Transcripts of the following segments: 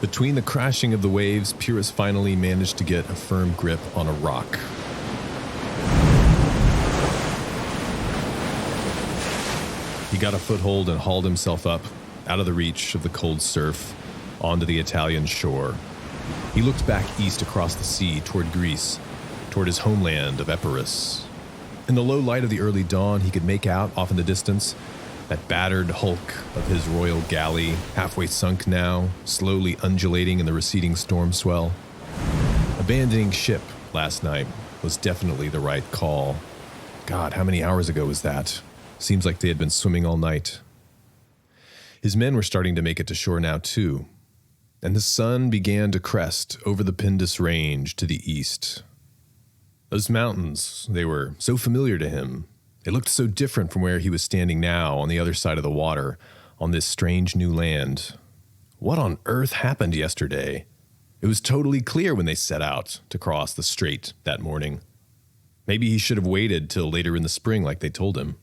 Between the crashing of the waves, Pyrrhus finally managed to get a firm grip on a rock. He got a foothold and hauled himself up, out of the reach of the cold surf, onto the Italian shore. He looked back east across the sea toward Greece, toward his homeland of Epirus. In the low light of the early dawn, he could make out, off in the distance, that battered hulk of his royal galley, halfway sunk now, slowly undulating in the receding storm swell. Abandoning ship last night was definitely the right call. God, how many hours ago was that? Seems like they had been swimming all night. His men were starting to make it to shore now, too, and the sun began to crest over the Pindus Range to the east. Those mountains, they were so familiar to him. They looked so different from where he was standing now on the other side of the water, on this strange new land. What on earth happened yesterday? It was totally clear when they set out to cross the strait that morning. Maybe he should have waited till later in the spring like they told him.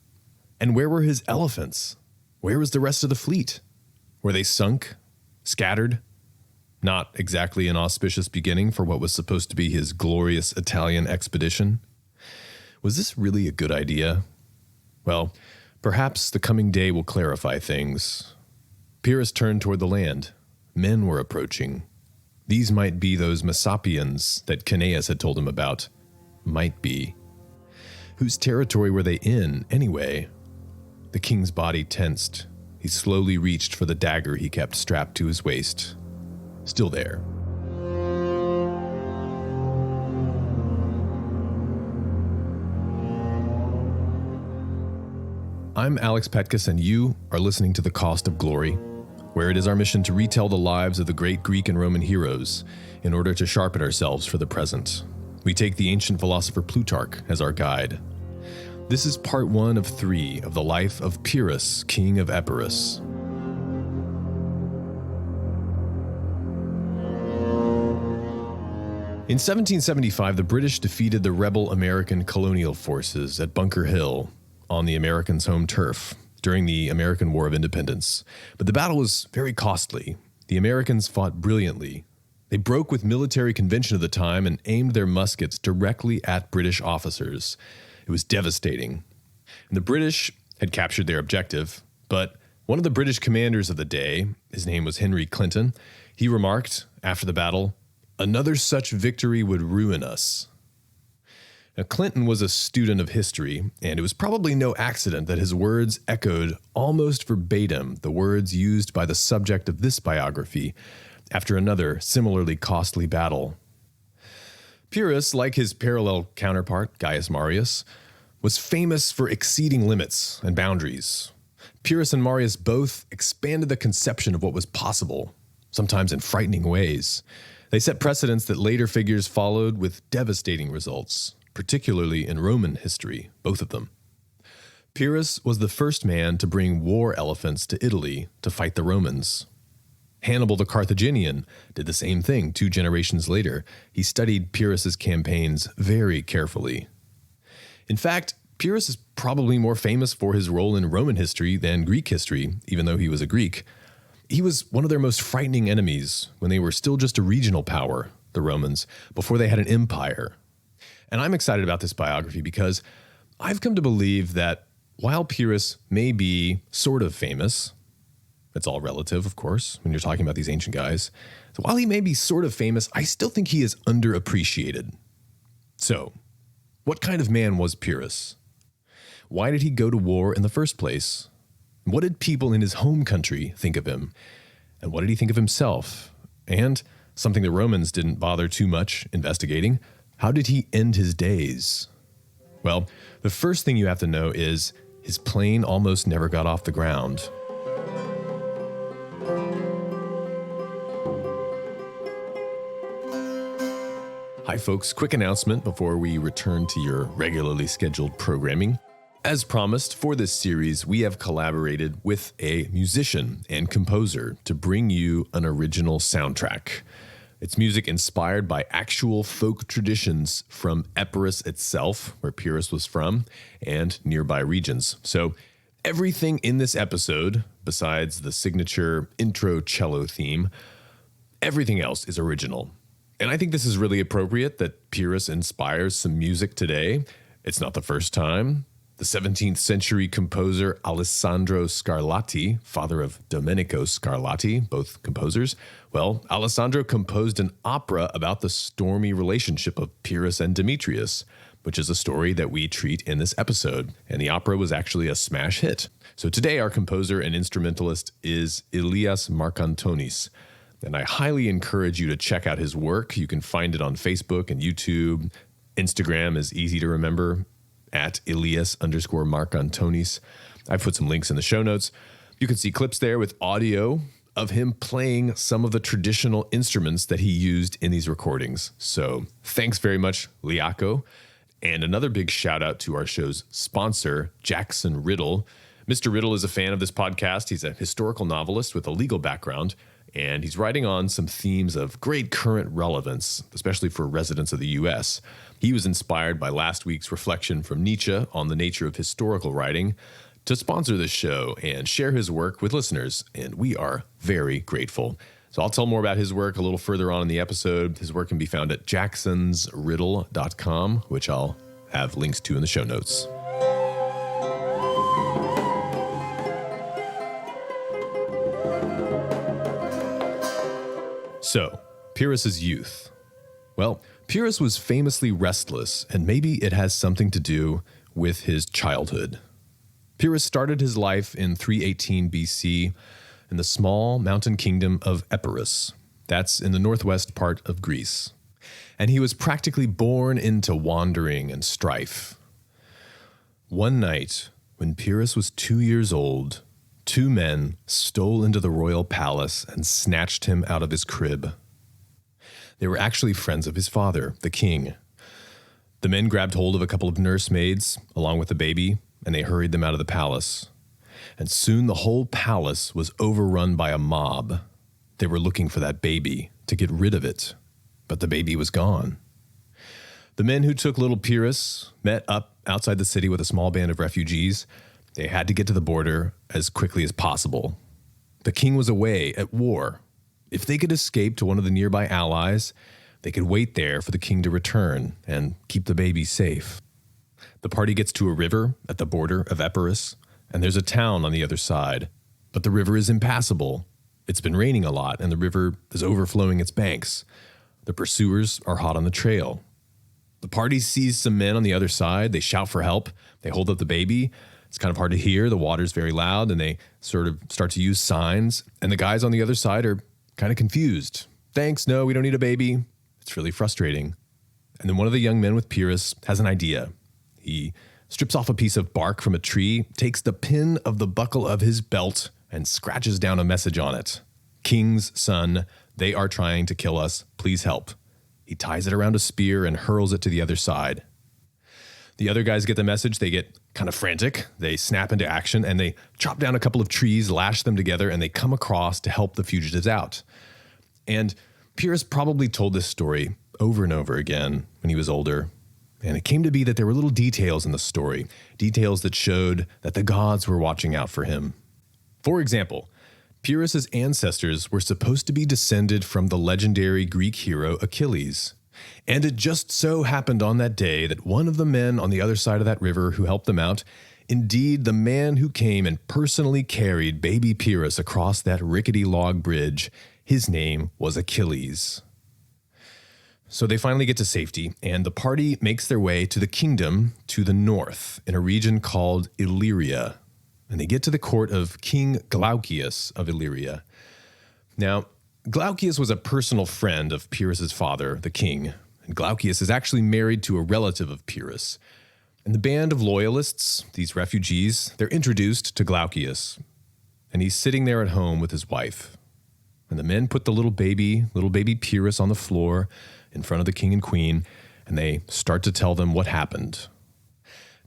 And where were his elephants? Where was the rest of the fleet? Were they sunk? Scattered? Not exactly an auspicious beginning for what was supposed to be his glorious Italian expedition. Was this really a good idea? Well, perhaps the coming day will clarify things. Pyrrhus turned toward the land. Men were approaching. These might be those Messapians that Ceneus had told him about. Might be. Whose territory were they in, anyway? The king's body tensed. He slowly reached for the dagger he kept strapped to his waist. Still there. I'm Alex Petkus, and you are listening to The Cost of Glory, where it is our mission to retell the lives of the great Greek and Roman heroes in order to sharpen ourselves for the present. We take the ancient philosopher Plutarch as our guide. This is part 1 of 3 of the life of Pyrrhus, king of Epirus. In 1775, the British defeated the rebel American colonial forces at Bunker Hill on the Americans' home turf during the American War of Independence. But the battle was very costly. The Americans fought brilliantly. They broke with military convention of the time and aimed their muskets directly at British officers. It was devastating. And the British had captured their objective, but one of the British commanders of the day, his name was Henry Clinton, he remarked after the battle, "Another such victory would ruin us." Now, Clinton was a student of history, and it was probably no accident that his words echoed almost verbatim the words used by the subject of this biography after another similarly costly battle. Pyrrhus, like his parallel counterpart, Gaius Marius, was famous for exceeding limits and boundaries. Pyrrhus and Marius both expanded the conception of what was possible, sometimes in frightening ways. They set precedents that later figures followed with devastating results, particularly in Roman history, both of them. Pyrrhus was the first man to bring war elephants to Italy to fight the Romans. Hannibal the Carthaginian did the same thing 2 generations later. He studied Pyrrhus's campaigns very carefully. In fact, Pyrrhus is probably more famous for his role in Roman history than Greek history, even though he was a Greek. He was one of their most frightening enemies when they were still just a regional power, the Romans, before they had an empire. And I'm excited about this biography because I've come to believe that while Pyrrhus may be sort of famous, it's all relative, of course, when you're talking about these ancient guys. So while he may be sort of famous, I still think he is underappreciated. So, what kind of man was Pyrrhus? Why did he go to war in the first place? What did people in his home country think of him? And what did he think of himself? And, something the Romans didn't bother too much investigating, how did he end his days? Well, the first thing you have to know is his plane almost never got off the ground. Hi folks, quick announcement before we return to your regularly scheduled programming. As promised, for this series, we have collaborated with a musician and composer to bring you an original soundtrack. It's music inspired by actual folk traditions from Epirus itself, where Pyrrhus was from, and nearby regions. So everything in this episode, besides the signature intro cello theme, Everything else is original. And I think this is really appropriate that Pyrrhus inspires some music today. It's not the first time. The 17th century composer Alessandro Scarlatti, father of Domenico Scarlatti, both composers, well, Alessandro composed an opera about the stormy relationship of Pyrrhus and Demetrius, which is a story that we treat in this episode. And the opera was actually a smash hit. So today our composer and instrumentalist is Ilias Markantonis. And I highly encourage you to check out his work. You can find it on Facebook and YouTube. Instagram is easy to remember, at Ilias_Markantonis. I've put some links in the show notes. You can see clips there with audio of him playing some of the traditional instruments that he used in these recordings. So thanks very much, Liaco. And another big shout out to our show's sponsor, Jackson Riddle. Mr. Riddle is a fan of this podcast. He's a historical novelist with a legal background, and he's writing on some themes of great current relevance, especially for residents of the U.S. He was inspired by last week's reflection from Nietzsche on the nature of historical writing to sponsor this show and share his work with listeners, and we are very grateful. So I'll tell more about his work a little further on in the episode. His work can be found at jacksonsriddle.com, which I'll have links to in the show notes. So, Pyrrhus's youth. Well, Pyrrhus was famously restless, and maybe it has something to do with his childhood. Pyrrhus started his life in 318 BC in the small mountain kingdom of Epirus. That's in the northwest part of Greece. And he was practically born into wandering and strife. One night, when Pyrrhus was 2 years old, 2 men stole into the royal palace and snatched him out of his crib. They were actually friends of his father, the king. The men grabbed hold of a couple of nursemaids, along with the baby, and they hurried them out of the palace. And soon the whole palace was overrun by a mob. They were looking for that baby to get rid of it, but the baby was gone. The men who took little Pyrrhus met up outside the city with a small band of refugees. They had to get to the border as quickly as possible. The king was away at war. If they could escape to one of the nearby allies, they could wait there for the king to return and keep the baby safe. The party gets to a river at the border of Epirus, and there's a town on the other side. But the river is impassable. It's been raining a lot, and the river is overflowing its banks. The pursuers are hot on the trail. The party sees some men on the other side. They shout for help. They hold up the baby. It's kind of hard to hear. The water's very loud, and they sort of start to use signs. And the guys on the other side are kind of confused. Thanks, no, we don't need a baby. It's really frustrating. And then one of the young men with Pyrrhus has an idea. He strips off a piece of bark from a tree, takes the pin of the buckle of his belt, and scratches down a message on it. King's son, they are trying to kill us. Please help. He ties it around a spear and hurls it to the other side. The other guys get the message. They get kind of frantic. They snap into action, and they chop down a couple of trees, lash them together, and they come across to help the fugitives out. And Pyrrhus probably told this story over and over again when he was older. And it came to be that there were little details in the story, details that showed that the gods were watching out for him. For example, Pyrrhus's ancestors were supposed to be descended from the legendary Greek hero Achilles. And it just so happened on that day that one of the men on the other side of that river who helped them out, indeed the man who came and personally carried baby Pyrrhus across that rickety log bridge, his name was Achilles. So they finally get to safety, and the party makes their way to the kingdom to the north in a region called Illyria. And they get to the court of King Glaucius of Illyria. Now, Glaucius was a personal friend of Pyrrhus's father, the king, and Glaucius is actually married to a relative of Pyrrhus. And the band of loyalists, these refugees, they're introduced to Glaucius, and he's sitting there at home with his wife. And the men put the little baby Pyrrhus on the floor in front of the king and queen, and they start to tell them what happened.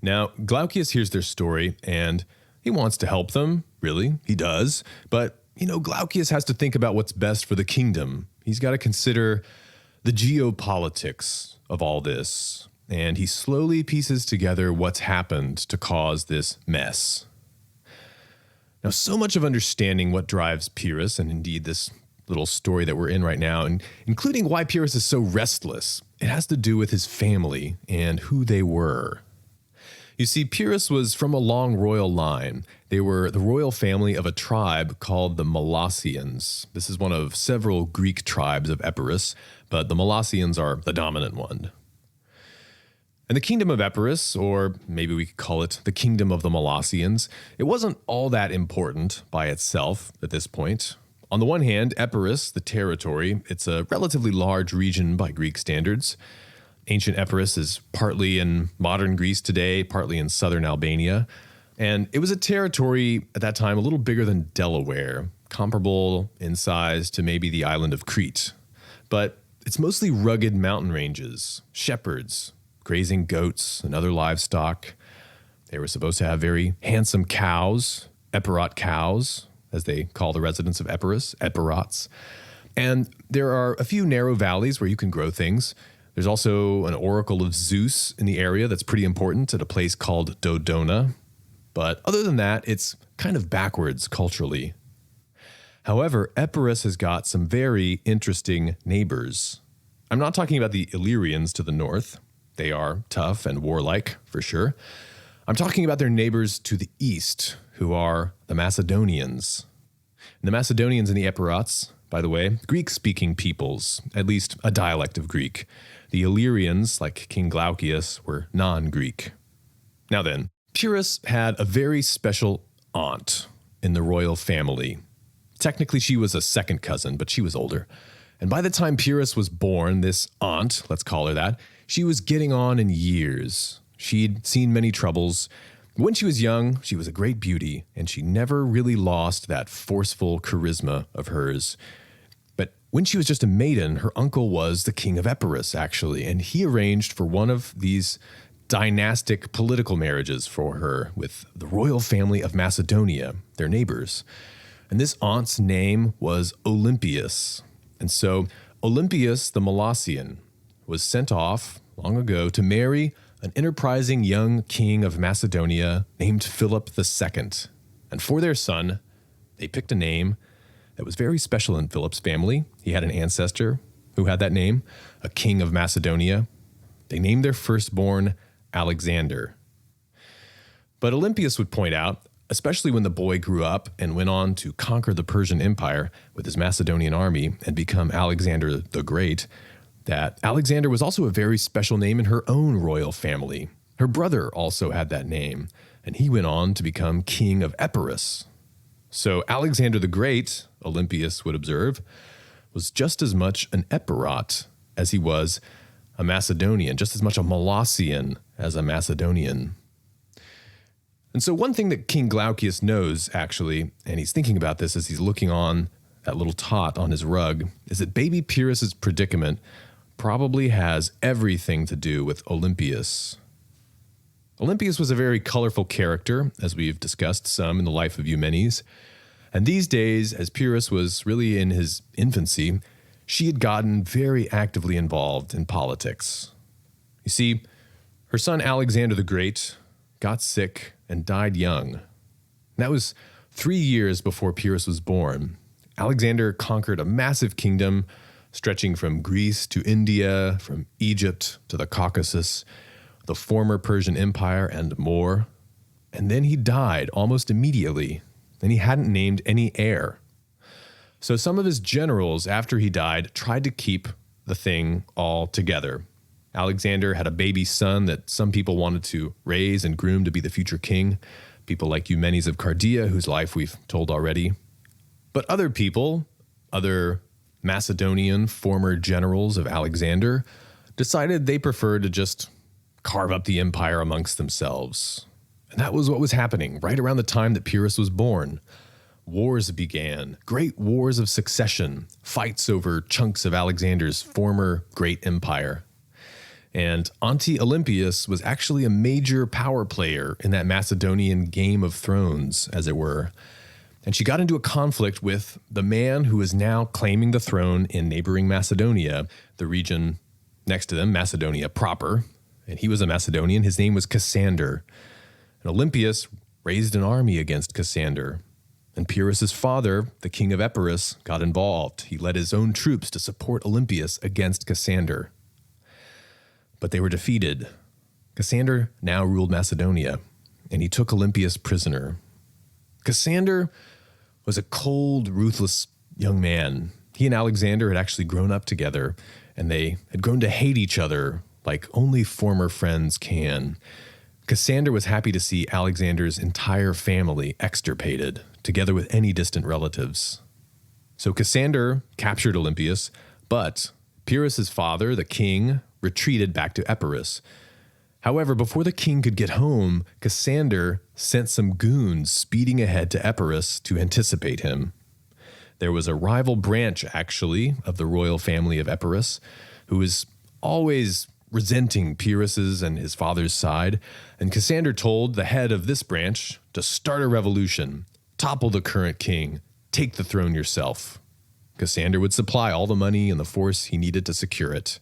Now, Glaucius hears their story, and he wants to help them, really, he does, but Glaucius has to think about what's best for the kingdom. He's got to consider the geopolitics of all this, and he slowly pieces together what's happened to cause this mess. Now, so much of understanding what drives Pyrrhus, and indeed this little story that we're in right now, and including why Pyrrhus is so restless. It has to do with his family and who they were. You see, Pyrrhus was from a long royal line. They were the royal family of a tribe called the Molossians. This is one of several Greek tribes of Epirus, but the Molossians are the dominant one. And the kingdom of Epirus, or maybe we could call it the kingdom of the Molossians, it wasn't all that important by itself at this point. On the one hand, Epirus, the territory, it's a relatively large region by Greek standards. Ancient Epirus is partly in modern Greece today, partly in southern Albania. And it was a territory at that time a little bigger than Delaware, comparable in size to maybe the island of Crete. But it's mostly rugged mountain ranges, shepherds, grazing goats and other livestock. They were supposed to have very handsome cows, Epirot cows, as they call the residents of Epirus, Epirots. And there are a few narrow valleys where you can grow things. There's also an oracle of Zeus in the area that's pretty important at a place called Dodona. But other than that, it's kind of backwards culturally. However, Epirus has got some very interesting neighbors. I'm not talking about the Illyrians to the north. They are tough and warlike, for sure. I'm talking about their neighbors to the east, who are the Macedonians. And the Macedonians and the Epirots, by the way, Greek-speaking peoples, at least a dialect of Greek. The Illyrians, like King Glaucius, were non-Greek. Now then, Pyrrhus had a very special aunt in the royal family. Technically, she was a second cousin, but she was older. And by the time Pyrrhus was born, this aunt, let's call her that, she was getting on in years. She'd seen many troubles. When she was young, she was a great beauty, and she never really lost that forceful charisma of hers. But when she was just a maiden, her uncle was the king of Epirus, actually, and he arranged for one of these dynastic political marriages for her with the royal family of Macedonia, their neighbors. And this aunt's name was Olympias. And so Olympias the Molossian was sent off long ago to marry an enterprising young king of Macedonia named Philip II. And for their son, they picked a name that was very special in Philip's family. He had an ancestor who had that name, a king of Macedonia. They named their firstborn Alexander. But Olympias would point out, especially when the boy grew up and went on to conquer the Persian Empire with his Macedonian army and become Alexander the Great, that Alexander was also a very special name in her own royal family. Her brother also had that name, and he went on to become king of Epirus. So Alexander the Great, Olympias would observe, was just as much an Epirot as he was a Macedonian, just as much a Molossian as a Macedonian. And so one thing that King Glaucius knows, actually, and he's thinking about this as he's looking on that little tot on his rug, is that baby Pyrrhus's predicament probably has everything to do with Olympias. Olympias was a very colorful character, as we've discussed some in the life of Eumenes. And these days, as Pyrrhus was really in his infancy, she had gotten very actively involved in politics. You see, her son Alexander the Great got sick and died young. And that was 3 years before Pyrrhus was born. Alexander conquered a massive kingdom stretching from Greece to India, from Egypt to the Caucasus, the former Persian Empire, and more. And then he died almost immediately, and he hadn't named any heir. So some of his generals, after he died, tried to keep the thing all together. Alexander had a baby son that some people wanted to raise and groom to be the future king, people like Eumenes of Cardia, whose life we've told already. But other people, other Macedonian former generals of Alexander, decided they preferred to just carve up the empire amongst themselves. And that was what was happening right around the time that Pyrrhus was born. Wars began, great wars of succession, fights over chunks of Alexander's former great empire. And Auntie Olympias was actually a major power player in that Macedonian Game of Thrones, as it were. And she got into a conflict with the man who is now claiming the throne in neighboring Macedonia, the region next to them, Macedonia proper. And he was a Macedonian. His name was Cassander. And Olympias raised an army against Cassander. And Pyrrhus' father, the king of Epirus, got involved. He led his own troops to support Olympias against Cassander. But they were defeated. Cassander now ruled Macedonia, and he took Olympias prisoner. Cassander was a cold, ruthless young man. He and Alexander had actually grown up together, and they had grown to hate each other like only former friends can. Cassander was happy to see Alexander's entire family extirpated, together with any distant relatives. So Cassander captured Olympias, but Pyrrhus' father, the king, retreated back to Epirus. However, before the king could get home, Cassander sent some goons speeding ahead to Epirus to anticipate him. There was a rival branch, actually, of the royal family of Epirus, who was always resenting Pyrrhus's and his father's side, and Cassander told the head of this branch to start a revolution, topple the current king, take the throne yourself. Cassander would supply all the money and the force he needed to secure it.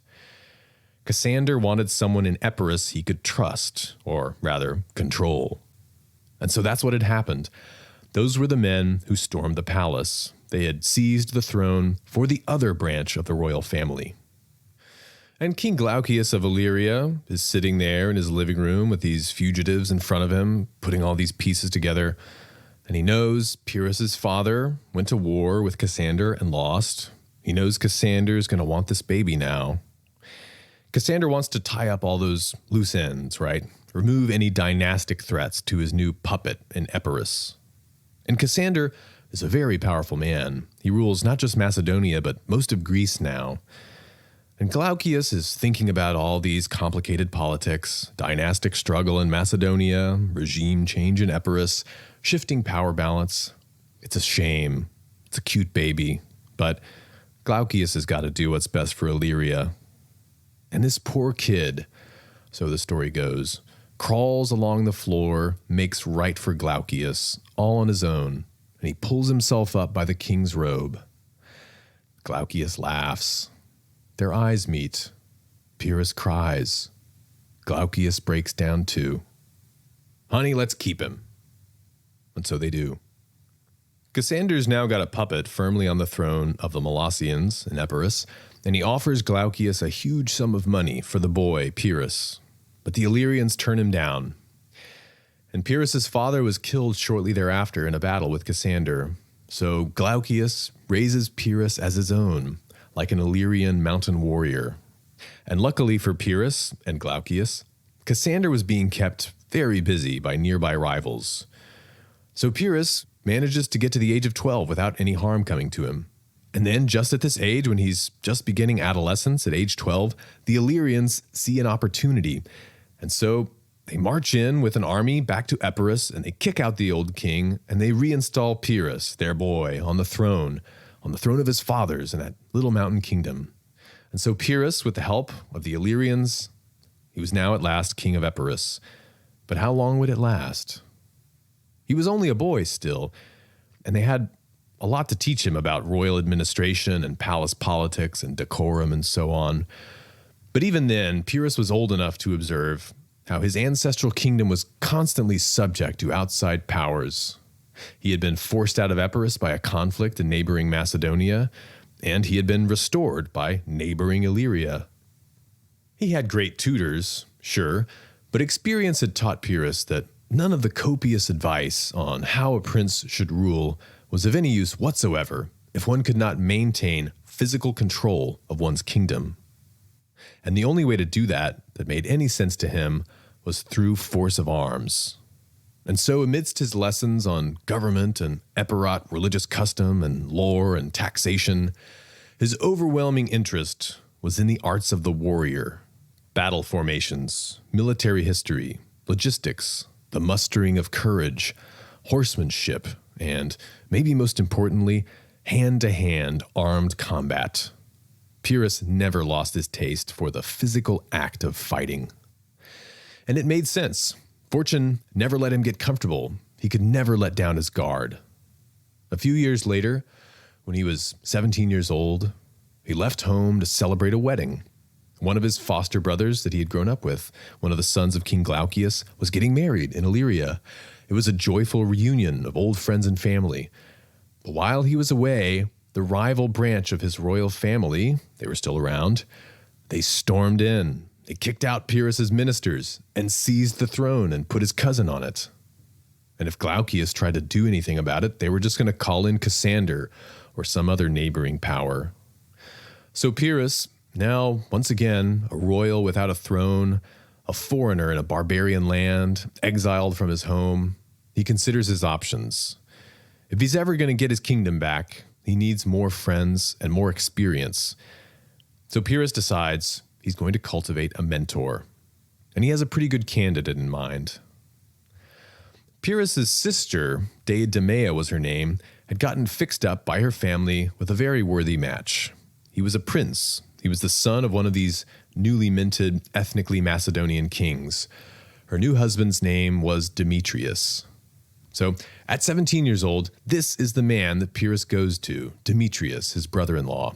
Cassander wanted someone in Epirus he could trust, or rather, control. And so that's what had happened. Those were the men who stormed the palace. They had seized the throne for the other branch of the royal family. And King Glaucius of Illyria is sitting there in his living room with these fugitives in front of him, putting all these pieces together. And he knows Pyrrhus' father went to war with Cassander and lost. He knows Cassander's going to want this baby now. Cassander wants to tie up all those loose ends, right? Remove any dynastic threats to his new puppet in Epirus. And Cassander is a very powerful man. He rules not just Macedonia, but most of Greece now. And Glaucius is thinking about all these complicated politics, dynastic struggle in Macedonia, regime change in Epirus, shifting power balance. It's a shame. It's a cute baby. But Glaucius has got to do what's best for Illyria. And this poor kid, so the story goes, crawls along the floor, makes right for Glaucius, all on his own, and he pulls himself up by the king's robe. Glaucius laughs. Their eyes meet. Pyrrhus cries. Glaucius breaks down too. Honey, let's keep him. And so they do. Cassander's now got a puppet firmly on the throne of the Molossians in Epirus, and he offers Glaucius a huge sum of money for the boy, Pyrrhus. But the Illyrians turn him down. And Pyrrhus' father was killed shortly thereafter in a battle with Cassander. So Glaucius raises Pyrrhus as his own, like an Illyrian mountain warrior. And luckily for Pyrrhus and Glaucius, Cassander was being kept very busy by nearby rivals. So Pyrrhus manages to get to the age of 12 without any harm coming to him. And then just at this age, when he's just beginning adolescence at age 12, the Illyrians see an opportunity. And so they march in with an army back to Epirus, and they kick out the old king, and they reinstall Pyrrhus, their boy, on the throne of his fathers in that little mountain kingdom. And so Pyrrhus, with the help of the Illyrians, he was now at last king of Epirus. But how long would it last? He was only a boy still, and they had a lot to teach him about royal administration and palace politics and decorum and so on. But even then, Pyrrhus was old enough to observe how his ancestral kingdom was constantly subject to outside powers. He had been forced out of Epirus by a conflict in neighboring Macedonia, and he had been restored by neighboring Illyria. He had great tutors, sure, but experience had taught Pyrrhus that none of the copious advice on how a prince should rule was of any use whatsoever if one could not maintain physical control of one's kingdom. And the only way to do that made any sense to him was through force of arms. And so amidst his lessons on government and Epirot religious custom and lore and taxation, his overwhelming interest was in the arts of the warrior, battle formations, military history, logistics, the mustering of courage, horsemanship, and, maybe most importantly, hand-to-hand armed combat. Pyrrhus never lost his taste for the physical act of fighting. And it made sense. Fortune never let him get comfortable. He could never let down his guard. A few years later, when he was 17 years old, he left home to celebrate a wedding. One of his foster brothers that he had grown up with, one of the sons of King Glaucius, was getting married in Illyria. It was a joyful reunion of old friends and family. But while he was away, the rival branch of his royal family, they were still around, they stormed in. They kicked out Pyrrhus's ministers and seized the throne and put his cousin on it. And if Glaucius tried to do anything about it, they were just going to call in Cassander or some other neighboring power. So Pyrrhus, now once again a royal without a throne, a foreigner in a barbarian land, exiled from his home, he considers his options. If he's ever going to get his kingdom back, he needs more friends and more experience. So Pyrrhus decides he's going to cultivate a mentor. And he has a pretty good candidate in mind. Pyrrhus's sister, Deidamia was her name, had gotten fixed up by her family with a very worthy match. He was a prince. He was the son of one of these newly minted ethnically Macedonian kings. Her new husband's name was Demetrius. So at 17 years old, this is the man that Pyrrhus goes to, Demetrius, his brother-in-law.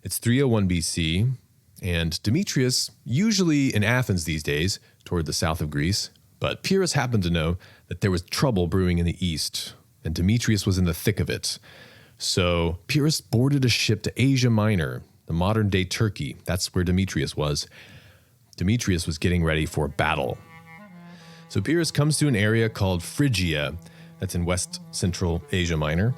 It's 301 BC, and Demetrius, usually in Athens these days, toward the south of Greece, but Pyrrhus happened to know that there was trouble brewing in the east, and Demetrius was in the thick of it. So Pyrrhus boarded a ship to Asia Minor, the modern-day Turkey. That's where Demetrius was. Demetrius was getting ready for battle. So Pyrrhus comes to an area called Phrygia, that's in west-central Asia Minor,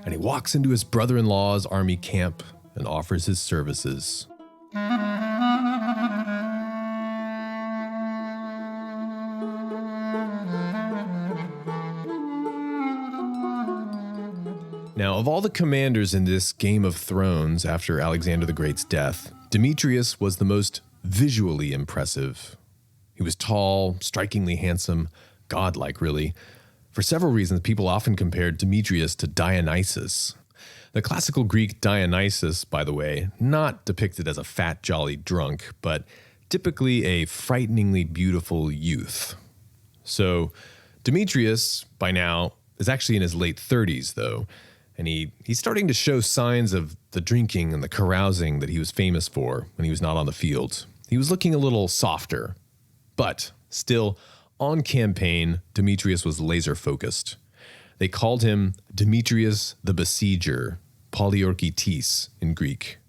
and he walks into his brother-in-law's army camp and offers his services. Now, of all the commanders in this Game of Thrones after Alexander the Great's death, Demetrius was the most visually impressive. He was tall, strikingly handsome, godlike really. For several reasons, people often compared Demetrius to Dionysus. The classical Greek Dionysus, by the way, not depicted as a fat, jolly drunk, but typically a frighteningly beautiful youth. So Demetrius, by now, is actually in his late 30s, though, and he's starting to show signs of the drinking and the carousing that he was famous for when he was not on the field. He was looking a little softer. But still, on campaign, Demetrius was laser-focused. They called him Demetrius the Besieger, Polyarchetes in Greek.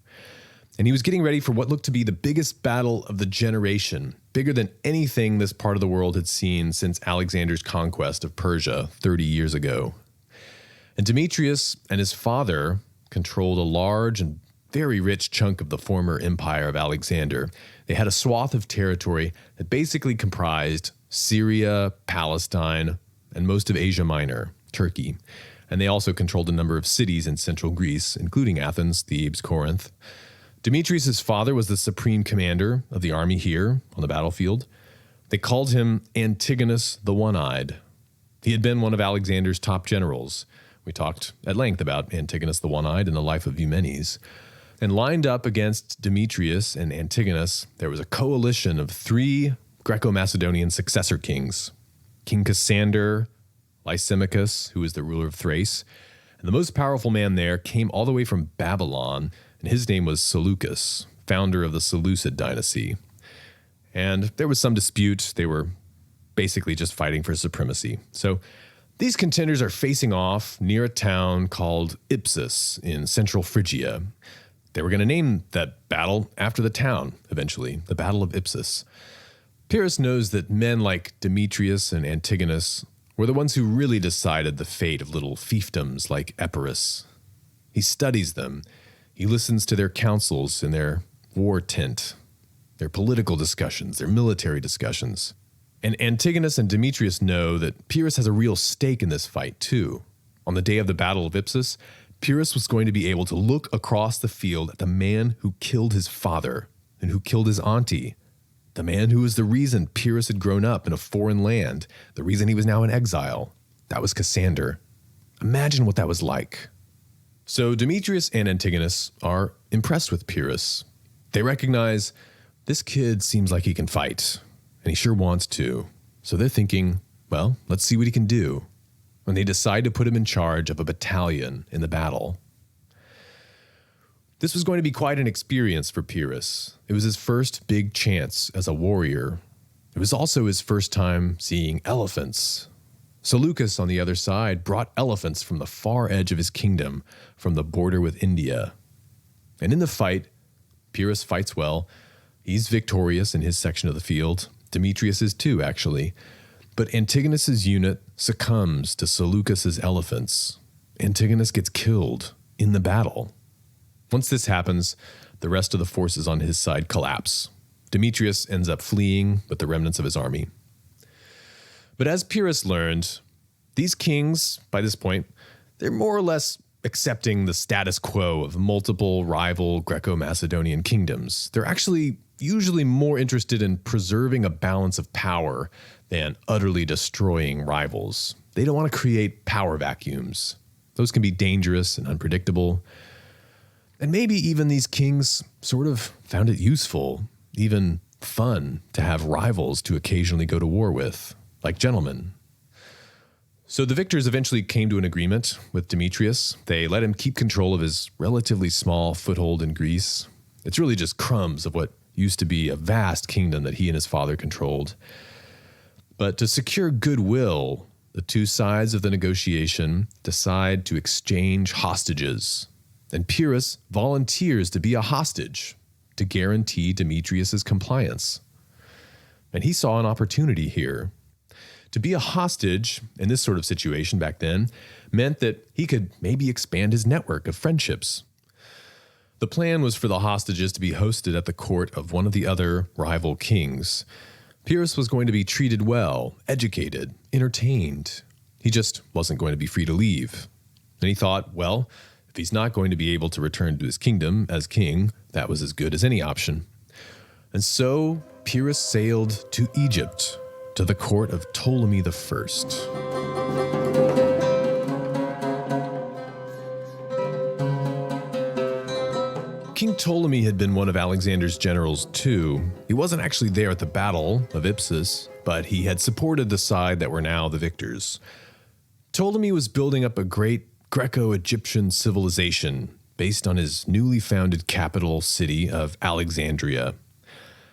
And he was getting ready for what looked to be the biggest battle of the generation, bigger than anything this part of the world had seen since Alexander's conquest of Persia 30 years ago. And Demetrius and his father controlled a large and very rich chunk of the former empire of Alexander. They had a swath of territory that basically comprised Syria, Palestine, and most of Asia Minor, Turkey. And they also controlled a number of cities in central Greece, including Athens, Thebes, Corinth. Demetrius' father was the supreme commander of the army here on the battlefield. They called him Antigonus the One-Eyed. He had been one of Alexander's top generals. We talked at length about Antigonus the One-Eyed in the life of Eumenes. And lined up against Demetrius and Antigonus, there was a coalition of 3 Greco-Macedonian successor kings. King Cassander, Lysimachus, who was the ruler of Thrace, and the most powerful man there came all the way from Babylon, and his name was Seleucus, founder of the Seleucid dynasty. And there was some dispute. They were basically just fighting for supremacy. So these contenders are facing off near a town called Ipsus in central Phrygia. They were going to name that battle after the town, eventually, the Battle of Ipsus. Pyrrhus knows that men like Demetrius and Antigonus were the ones who really decided the fate of little fiefdoms like Epirus. He studies them. He listens to their councils in their war tent, their political discussions, their military discussions. And Antigonus and Demetrius know that Pyrrhus has a real stake in this fight, too. On the day of the Battle of Ipsus, Pyrrhus was going to be able to look across the field at the man who killed his father and who killed his auntie, the man who was the reason Pyrrhus had grown up in a foreign land, the reason he was now in exile. That was Cassander. Imagine what that was like. So Demetrius and Antigonus are impressed with Pyrrhus. They recognize this kid seems like he can fight, and he sure wants to. So they're thinking, well, let's see what he can do. And they decide to put him in charge of a battalion in the battle. This was going to be quite an experience for Pyrrhus. It was his first big chance as a warrior. It was also his first time seeing elephants. Seleucus, on the other side, brought elephants from the far edge of his kingdom, from the border with India. And in the fight, Pyrrhus fights well. He's victorious in his section of the field. Demetrius is too, actually. But Antigonus's unit succumbs to Seleucus's elephants. Antigonus gets killed in the battle. Once this happens, the rest of the forces on his side collapse. Demetrius ends up fleeing with the remnants of his army. But as Pyrrhus learned, these kings, by this point, they're more or less accepting the status quo of multiple rival Greco-Macedonian kingdoms. They're actually usually more interested in preserving a balance of power than utterly destroying rivals. They don't want to create power vacuums. Those can be dangerous and unpredictable. And maybe even these kings sort of found it useful, even fun, to have rivals to occasionally go to war with, like gentlemen. So the victors eventually came to an agreement with Demetrius. They let him keep control of his relatively small foothold in Greece. It's really just crumbs of what used to be a vast kingdom that he and his father controlled. But to secure goodwill, the two sides of the negotiation decide to exchange hostages. And Pyrrhus volunteers to be a hostage to guarantee Demetrius's compliance. And he saw an opportunity here. To be a hostage in this sort of situation back then meant that he could maybe expand his network of friendships. The plan was for the hostages to be hosted at the court of one of the other rival kings. Pyrrhus was going to be treated well, educated, entertained. He just wasn't going to be free to leave. And he thought, well, if he's not going to be able to return to his kingdom as king, that was as good as any option. And so Pyrrhus sailed to Egypt, to the court of Ptolemy I. King Ptolemy had been one of Alexander's generals too. He wasn't actually there at the Battle of Ipsus, but he had supported the side that were now the victors. Ptolemy was building up a great Greco-Egyptian civilization based on his newly founded capital city of Alexandria.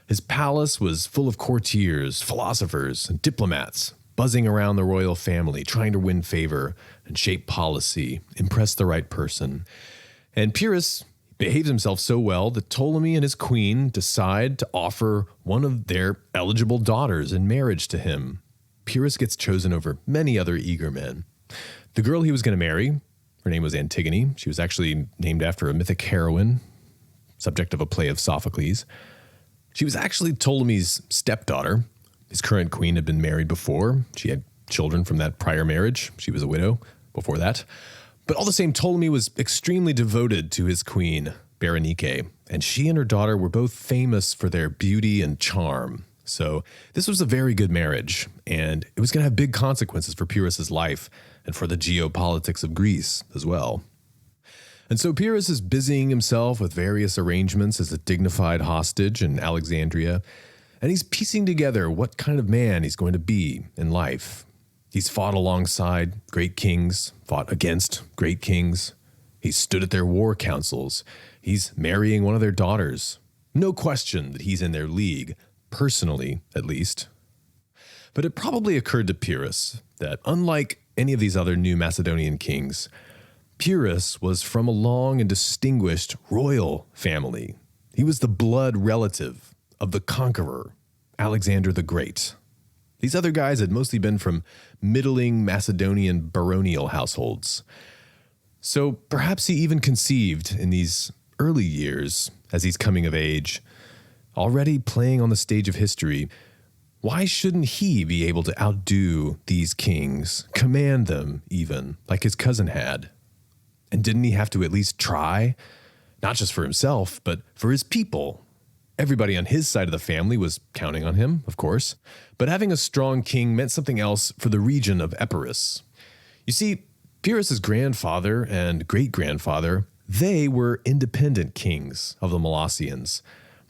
His palace was full of courtiers, philosophers, and diplomats, buzzing around the royal family, trying to win favor and shape policy, impress the right person. And Pyrrhus behaves himself so well that Ptolemy and his queen decide to offer one of their eligible daughters in marriage to him. Pyrrhus gets chosen over many other eager men. The girl he was going to marry, her name was Antigone. She was actually named after a mythic heroine, subject of a play of Sophocles. She was actually Ptolemy's stepdaughter. His current queen had been married before. She had children from that prior marriage. She was a widow before that. But all the same, Ptolemy was extremely devoted to his queen, Berenike, and she and her daughter were both famous for their beauty and charm. So this was a very good marriage, and it was going to have big consequences for Pyrrhus's life and for the geopolitics of Greece as well. And so Pyrrhus is busying himself with various arrangements as a dignified hostage in Alexandria, and he's piecing together what kind of man he's going to be in life. He's fought alongside great kings, fought against great kings. He's stood at their war councils. He's marrying one of their daughters. No question that he's in their league, personally at least. But it probably occurred to Pyrrhus that unlike any of these other new Macedonian kings, Pyrrhus was from a long and distinguished royal family. He was the blood relative of the conqueror, Alexander the Great. These other guys had mostly been from middling Macedonian baronial households. So perhaps he even conceived in these early years, as he's coming of age, already playing on the stage of history, why shouldn't he be able to outdo these kings, command them even, like his cousin had? And didn't he have to at least try? Not just for himself, but for his people. Everybody on his side of the family was counting on him, of course, but having a strong king meant something else for the region of Epirus. You see, Pyrrhus's grandfather and great-grandfather, they were independent kings of the Molossians.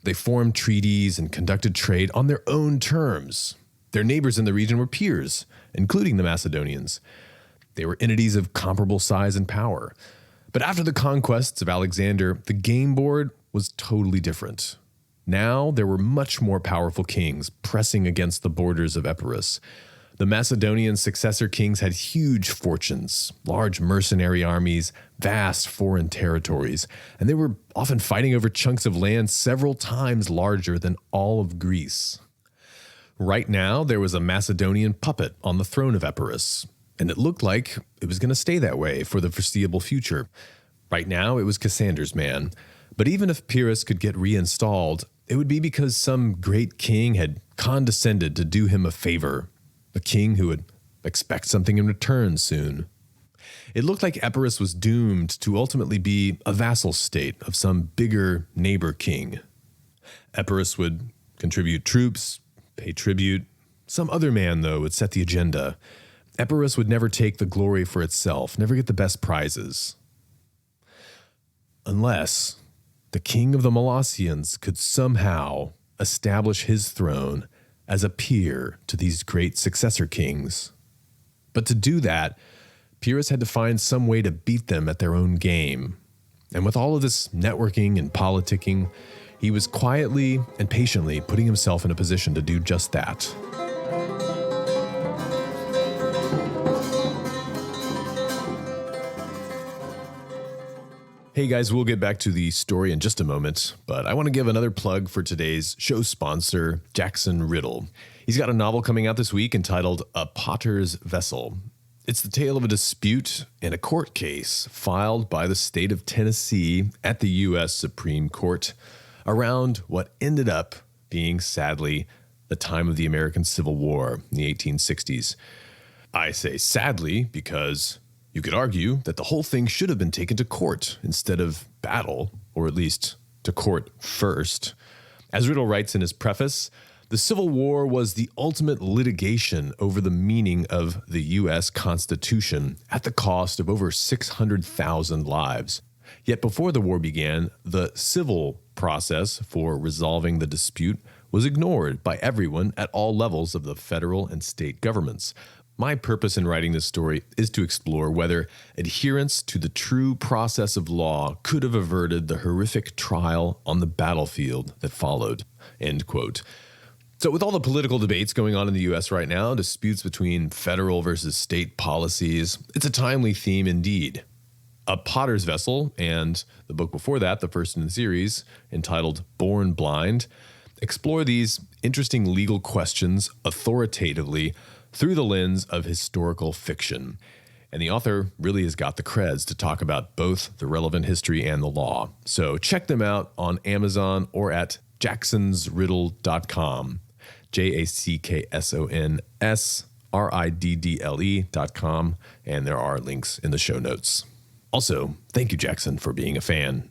They formed treaties and conducted trade on their own terms. Their neighbors in the region were peers, including the Macedonians. They were entities of comparable size and power. But after the conquests of Alexander, the game board was totally different. Now there were much more powerful kings pressing against the borders of Epirus. The Macedonian successor kings had huge fortunes, large mercenary armies, vast foreign territories, and they were often fighting over chunks of land several times larger than all of Greece. Right now, there was a Macedonian puppet on the throne of Epirus, and it looked like it was going to stay that way for the foreseeable future. Right now, it was Cassander's man, but even if Pyrrhus could get reinstalled, it would be because some great king had condescended to do him a favor. A king who would expect something in return soon. It looked like Epirus was doomed to ultimately be a vassal state of some bigger neighbor king. Epirus would contribute troops, pay tribute. Some other man, though, would set the agenda. Epirus would never take the glory for itself, never get the best prizes. Unless the king of the Molossians could somehow establish his throne as a peer to these great successor kings. But to do that, Pyrrhus had to find some way to beat them at their own game. And with all of this networking and politicking, he was quietly and patiently putting himself in a position to do just that. Hey guys, we'll get back to the story in just a moment, but I want to give another plug for today's show sponsor, Jackson Riddle. He's got a novel coming out this week entitled A Potter's Vessel. It's the tale of a dispute in a court case filed by the state of Tennessee at the U.S. Supreme Court around what ended up being, sadly, the time of the American Civil War in the 1860s. I say sadly because you could argue that the whole thing should have been taken to court instead of battle, or at least to court first. As Riddle writes in his preface, the Civil War was the ultimate litigation over the meaning of the U.S. Constitution at the cost of over 600,000 lives. Yet before the war began, the civil process for resolving the dispute was ignored by everyone at all levels of the federal and state governments. My purpose in writing this story is to explore whether adherence to the true process of law could have averted the horrific trial on the battlefield that followed. End quote. So with all the political debates going on in the U.S. right now, disputes between federal versus state policies, it's a timely theme indeed. A Potter's Vessel and the book before that, the first in the series, entitled Born Blind, explore these interesting legal questions authoritatively through the lens of historical fiction. And the author really has got the creds to talk about both the relevant history and the law. So check them out on Amazon or at jacksonsriddle.com, JACKSONSRIDDLE.com, and there are links in the show notes. Also, thank you, Jackson, for being a fan.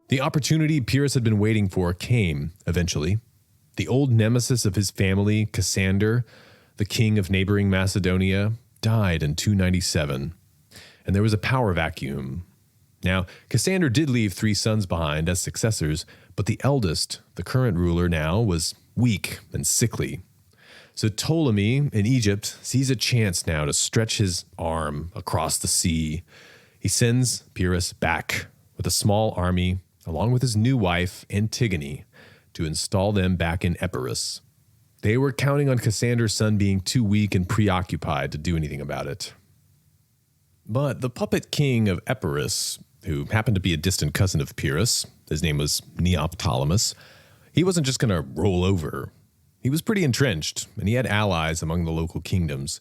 The opportunity Pyrrhus had been waiting for came eventually. The old nemesis of his family, Cassander, the king of neighboring Macedonia, died in 297, and there was a power vacuum. Now, Cassander did leave 3 sons behind as successors, but the eldest, the current ruler now, was weak and sickly. So Ptolemy in Egypt sees a chance now to stretch his arm across the sea. He sends Pyrrhus back with a small army, along with his new wife, Antigone, to install them back in Epirus. They were counting on Cassander's son being too weak and preoccupied to do anything about it. But the puppet king of Epirus, who happened to be a distant cousin of Pyrrhus, his name was Neoptolemus, he wasn't just going to roll over. He was pretty entrenched, and he had allies among the local kingdoms.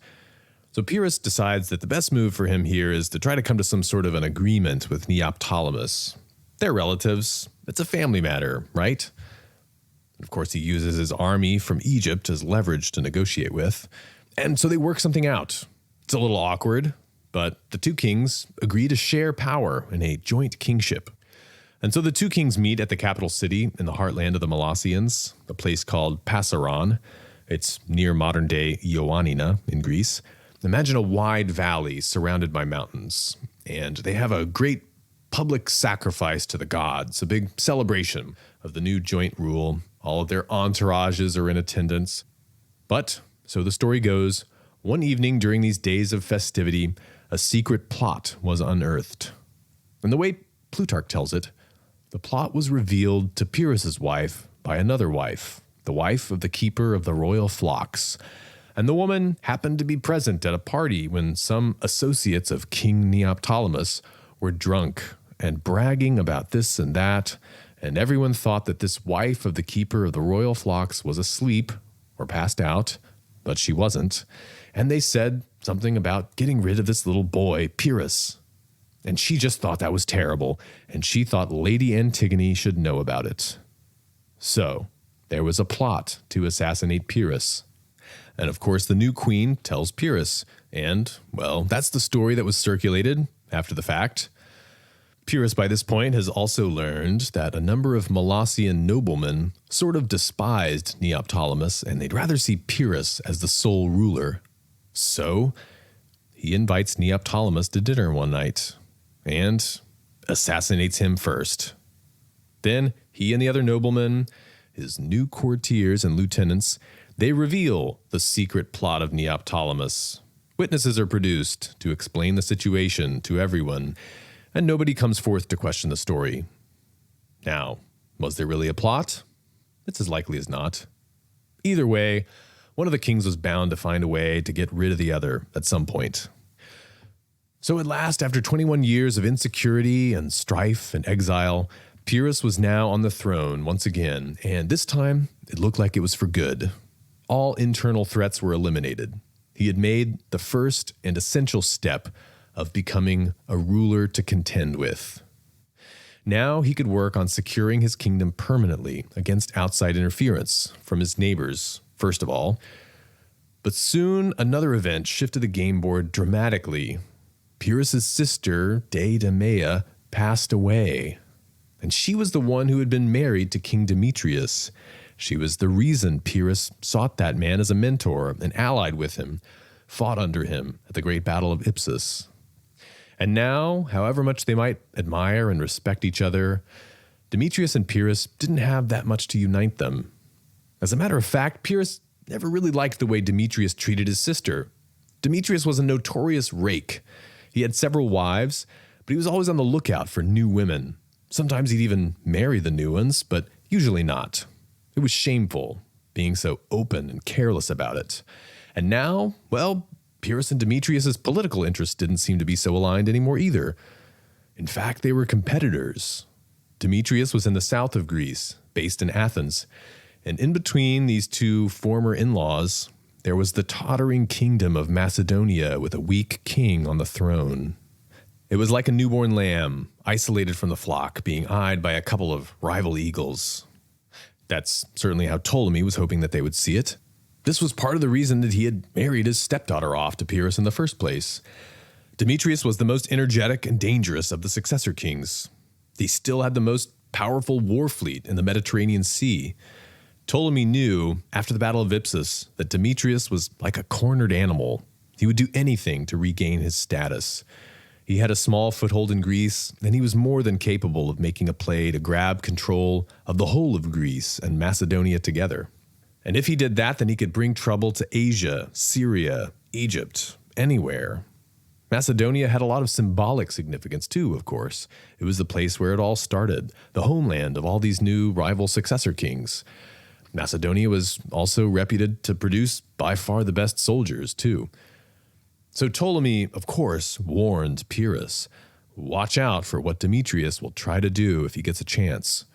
So Pyrrhus decides that the best move for him here is to try to come to some sort of an agreement with Neoptolemus. They're relatives. It's a family matter, right? Of course, he uses his army from Egypt as leverage to negotiate with. And so they work something out. It's a little awkward, but the 2 kings agree to share power in a joint kingship. And so the 2 kings meet at the capital city in the heartland of the Molossians, a place called Passaron. It's near modern-day Ioannina in Greece. Imagine a wide valley surrounded by mountains. And they have a great public sacrifice to the gods, a big celebration of the new joint rule. All of their entourages are in attendance. But, so the story goes, one evening during these days of festivity, a secret plot was unearthed. And the way Plutarch tells it, the plot was revealed to Pyrrhus's wife by another wife, the wife of the keeper of the royal flocks. And the woman happened to be present at a party when some associates of King Neoptolemus were drunk and bragging about this and that, and everyone thought that this wife of the keeper of the royal flocks was asleep or passed out, but she wasn't. And they said something about getting rid of this little boy, Pyrrhus. And she just thought that was terrible, and she thought Lady Antigone should know about it. So, there was a plot to assassinate Pyrrhus. And of course, the new queen tells Pyrrhus, and, well, that's the story that was circulated after the fact. Pyrrhus, by this point, has also learned that a number of Molossian noblemen sort of despised Neoptolemus, and they'd rather see Pyrrhus as the sole ruler. So, he invites Neoptolemus to dinner one night, and assassinates him first. Then, he and the other noblemen, his new courtiers and lieutenants, they reveal the secret plot of Neoptolemus. Witnesses are produced to explain the situation to everyone, and nobody comes forth to question the story. Now, was there really a plot? It's as likely as not. Either way, one of the kings was bound to find a way to get rid of the other at some point. So at last, after 21 years of insecurity and strife and exile, Pyrrhus was now on the throne once again, and this time it looked like it was for good. All internal threats were eliminated. He had made the first and essential step of becoming a ruler to contend with. Now he could work on securing his kingdom permanently against outside interference from his neighbors, first of all. But soon another event shifted the game board dramatically. Pyrrhus's sister, Deidamia, passed away. And she was the one who had been married to King Demetrius. She was the reason Pyrrhus sought that man as a mentor and allied with him, fought under him at the great battle of Ipsus. And now, however much they might admire and respect each other, Demetrius and Pyrrhus didn't have that much to unite them. As a matter of fact, Pyrrhus never really liked the way Demetrius treated his sister. Demetrius was a notorious rake. He had several wives, but he was always on the lookout for new women. Sometimes he'd even marry the new ones, but usually not. It was shameful, being so open and careless about it. And now, well, Pyrrhus and Demetrius's political interests didn't seem to be so aligned anymore either. In fact, they were competitors. Demetrius was in the south of Greece, based in Athens, and in between these two former in-laws, there was the tottering kingdom of Macedonia with a weak king on the throne. It was like a newborn lamb, isolated from the flock, being eyed by a couple of rival eagles. That's certainly how Ptolemy was hoping that they would see it. This was part of the reason that he had married his stepdaughter off to Pyrrhus in the first place. Demetrius was the most energetic and dangerous of the successor kings. He still had the most powerful war fleet in the Mediterranean Sea. Ptolemy knew, after the Battle of Ipsus, that Demetrius was like a cornered animal. He would do anything to regain his status. He had a small foothold in Greece, and he was more than capable of making a play to grab control of the whole of Greece and Macedonia together. And if he did that, then he could bring trouble to Asia, Syria, Egypt, anywhere. Macedonia had a lot of symbolic significance too, of course. It was the place where it all started, the homeland of all these new rival successor kings. Macedonia was also reputed to produce by far the best soldiers too. So Ptolemy, of course, warned Pyrrhus, watch out for what Demetrius will try to do if he gets a chance.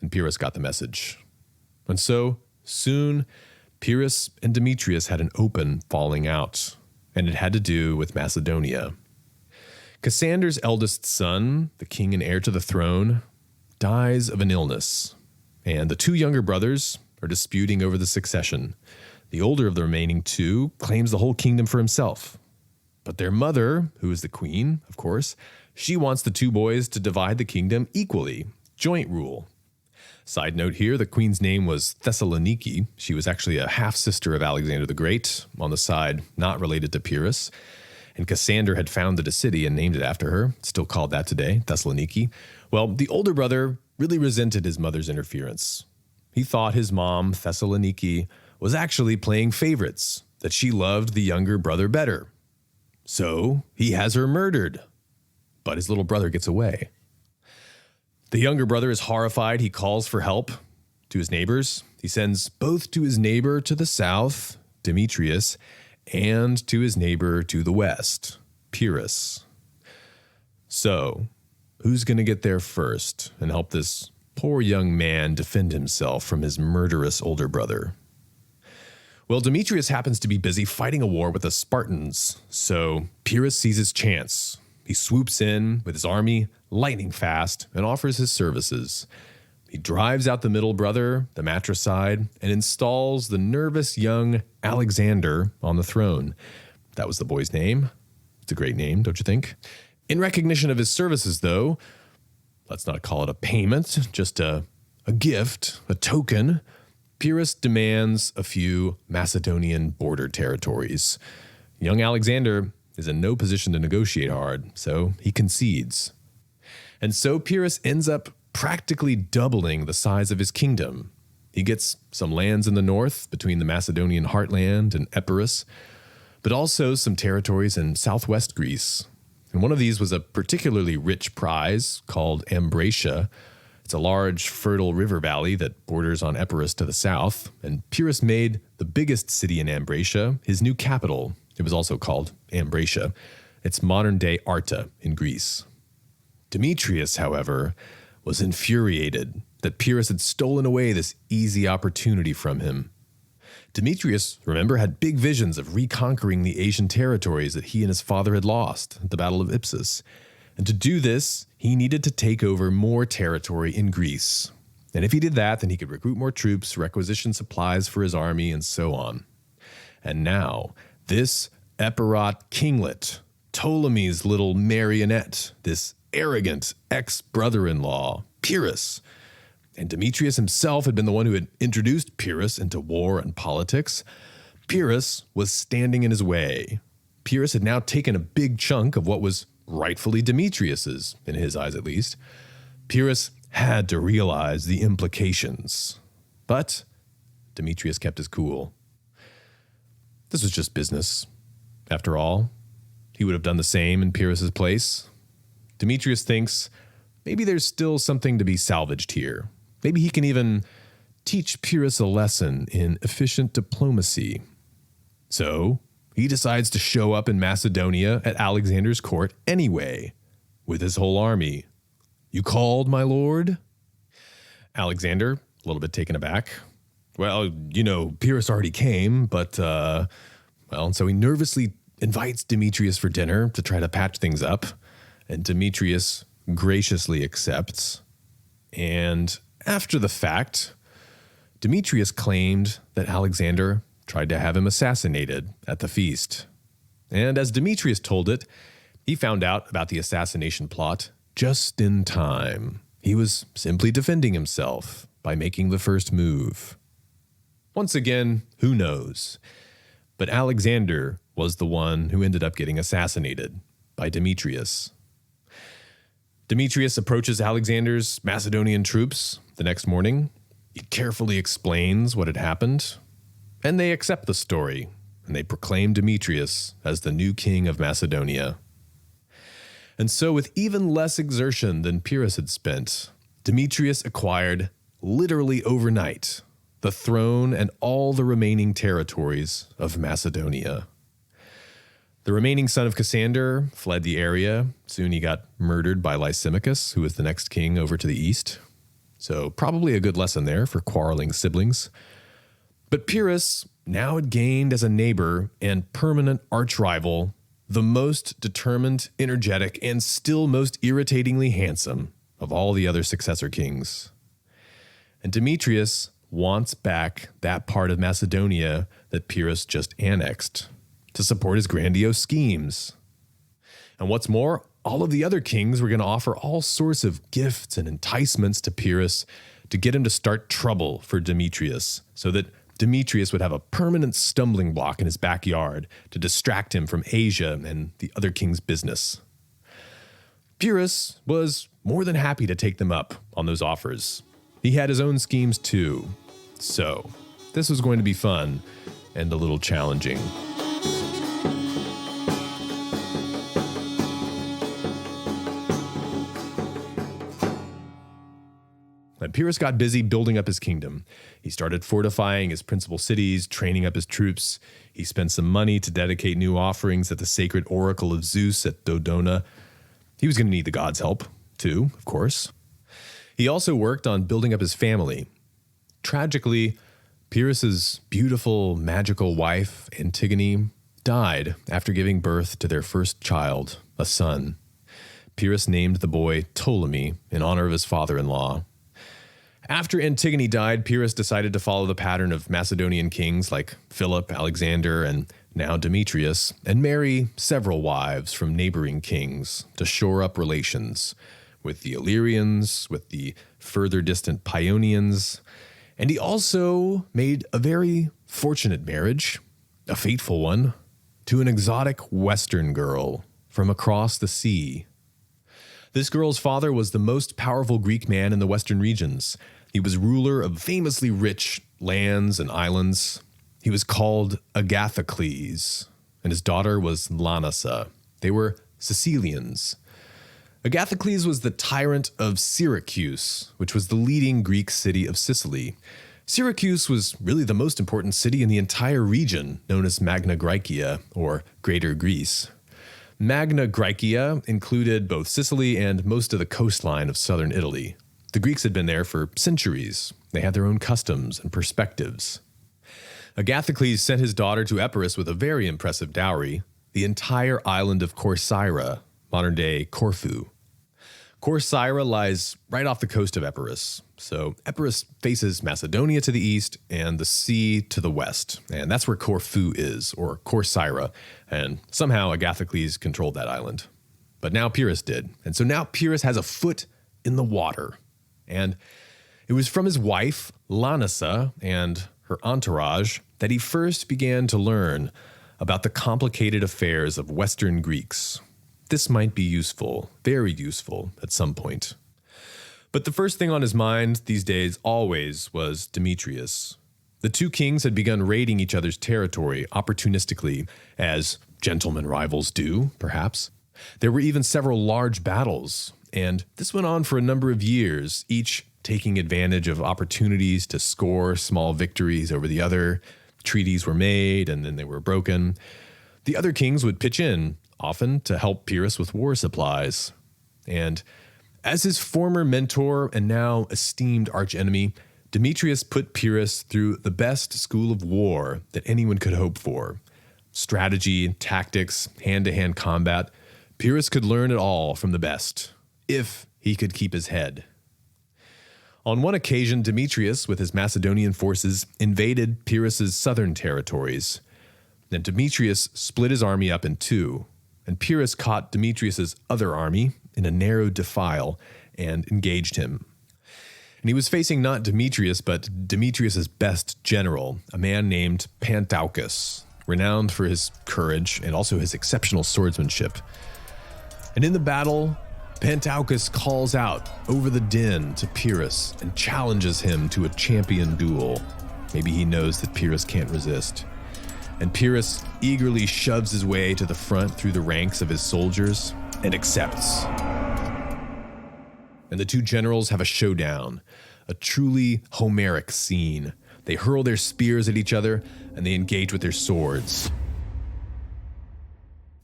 And Pyrrhus got the message. And so, soon, Pyrrhus and Demetrius had an open falling out, and it had to do with Macedonia. Cassander's eldest son, the king and heir to the throne, dies of an illness, and the two younger brothers are disputing over the succession. The older of the remaining two claims the whole kingdom for himself. But their mother, who is the queen, of course, she wants the two boys to divide the kingdom equally, joint rule. Side note here, the queen's name was Thessaloniki. She was actually a half-sister of Alexander the Great, on the side not related to Pyrrhus. and Cassander had founded a city and named it after her. It's still called that today, Thessaloniki. Well, the older brother really resented his mother's interference. He thought his mom, Thessaloniki, was actually playing favorites, that she loved the younger brother better. So he has her murdered. But his little brother gets away. The younger brother is horrified. He calls for help to his neighbors. He sends both to his neighbor to the south, Demetrius, and to his neighbor to the west, Pyrrhus. So, who's going to get there first and help this poor young man defend himself from his murderous older brother? Well, Demetrius happens to be busy fighting a war with the Spartans, so Pyrrhus sees his chance. He swoops in with his army, lightning fast, and offers his services. He drives out the middle brother, the matricide, and installs the nervous young Alexander on the throne. That was the boy's name. It's a great name, don't you think? In recognition of his services, though, let's not call it a payment, just a gift, a token, Pyrrhus demands a few Macedonian border territories. Young Alexander is in no position to negotiate hard, so he concedes. And so Pyrrhus ends up practically doubling the size of his kingdom. He gets some lands in the north between the Macedonian heartland and Epirus, but also some territories in southwest Greece. And one of these was a particularly rich prize called Ambracia. It's a large, fertile river valley that borders on Epirus to the south, and Pyrrhus made the biggest city in Ambracia his new capital. It was also called Ambracia. It's modern-day Arta in Greece. Demetrius, however, was infuriated that Pyrrhus had stolen away this easy opportunity from him. Demetrius, remember, had big visions of reconquering the Asian territories that he and his father had lost at the Battle of Ipsus. And to do this, he needed to take over more territory in Greece. And if he did that, then he could recruit more troops, requisition supplies for his army, and so on. And now, this Epirot kinglet, Ptolemy's little marionette, this arrogant ex-brother-in-law, Pyrrhus. And Demetrius himself had been the one who had introduced Pyrrhus into war and politics. Pyrrhus was standing in his way. Pyrrhus had now taken a big chunk of what was rightfully Demetrius's, in his eyes at least. Pyrrhus had to realize the implications. But Demetrius kept his cool. This was just business. After all, he would have done the same in Pyrrhus's place. Demetrius thinks maybe there's still something to be salvaged here. Maybe he can even teach Pyrrhus a lesson in efficient diplomacy. So he decides to show up in Macedonia at Alexander's court anyway, with his whole army. "You called, my lord?" Alexander, a little bit taken aback. "Well, Pyrrhus already came, but, so he nervously invites Demetrius for dinner to try to patch things up, and Demetrius graciously accepts. And after the fact, Demetrius claimed that Alexander tried to have him assassinated at the feast. And as Demetrius told it, he found out about the assassination plot just in time. He was simply defending himself by making the first move. Once again, who knows? But Alexander was the one who ended up getting assassinated by Demetrius. Demetrius approaches Alexander's Macedonian troops the next morning. He carefully explains what had happened, and they accept the story, and they proclaim Demetrius as the new king of Macedonia. And so, with even less exertion than Pyrrhus had spent, Demetrius acquired, literally overnight, the throne and all the remaining territories of Macedonia. The remaining son of Cassander fled the area. Soon he got murdered by Lysimachus, who was the next king over to the east. So probably a good lesson there for quarreling siblings. But Pyrrhus now had gained as a neighbor and permanent arch-rival the most determined, energetic, and still most irritatingly handsome of all the other successor kings. And Demetrius wants back that part of Macedonia that Pyrrhus just annexed, to support his grandiose schemes. And what's more, all of the other kings were going to offer all sorts of gifts and enticements to Pyrrhus to get him to start trouble for Demetrius, so that Demetrius would have a permanent stumbling block in his backyard to distract him from Asia and the other king's business. Pyrrhus was more than happy to take them up on those offers. He had his own schemes too. So, this was going to be fun and a little challenging. Pyrrhus got busy building up his kingdom. He started fortifying his principal cities, training up his troops. He spent some money to dedicate new offerings at the sacred oracle of Zeus at Dodona. He was going to need the gods' help, too, of course. He also worked on building up his family. Tragically, Pyrrhus's beautiful, magical wife, Antigone, died after giving birth to their first child, a son. Pyrrhus named the boy Ptolemy in honor of his father-in-law. After Antigone died, Pyrrhus decided to follow the pattern of Macedonian kings like Philip, Alexander, and now Demetrius, and marry several wives from neighboring kings to shore up relations with the Illyrians, with the further distant Paeonians, and he also made a very fortunate marriage, a fateful one, to an exotic Western girl from across the sea. This girl's father was the most powerful Greek man in the Western regions. He was ruler of famously rich lands and islands. He was called Agathocles, and his daughter was Lanassa. They were Sicilians. Agathocles was the tyrant of Syracuse, which was the leading Greek city of Sicily. Syracuse was really the most important city in the entire region, known as Magna Graecia, or Greater Greece. Magna Graecia included both Sicily and most of the coastline of southern Italy. The Greeks had been there for centuries. They had their own customs and perspectives. Agathocles sent his daughter to Epirus with a very impressive dowry, the entire island of Corcyra, modern-day Corfu. Corcyra lies right off the coast of Epirus. So Epirus faces Macedonia to the east and the sea to the west. And that's where Corfu is, or Corcyra. And somehow Agathocles controlled that island. But now Pyrrhus did. And so now Pyrrhus has a foot in the water. And it was from his wife, Lanassa, and her entourage that he first began to learn about the complicated affairs of Western Greeks. This might be useful, very useful, at some point. But the first thing on his mind these days always was Demetrius. The two kings had begun raiding each other's territory opportunistically, as gentlemen rivals do, perhaps. There were even several large battles, and this went on for a number of years, each taking advantage of opportunities to score small victories over the other. Treaties were made, and then they were broken. The other kings would pitch in, often to help Pyrrhus with war supplies. And as his former mentor and now esteemed archenemy, Demetrius put Pyrrhus through the best school of war that anyone could hope for. Strategy, tactics, hand-to-hand combat. Pyrrhus could learn it all from the best, if he could keep his head. On one occasion, Demetrius, with his Macedonian forces, invaded Pyrrhus's southern territories. Then Demetrius split his army up in two, and Pyrrhus caught Demetrius's other army in a narrow defile and engaged him. And he was facing not Demetrius, but Demetrius's best general, a man named Pantaucus, renowned for his courage and also his exceptional swordsmanship. And in the battle, Pantaucus calls out over the din to Pyrrhus and challenges him to a champion duel. Maybe he knows that Pyrrhus can't resist. And Pyrrhus eagerly shoves his way to the front through the ranks of his soldiers and accepts. And the two generals have a showdown, a truly Homeric scene. They hurl their spears at each other and they engage with their swords.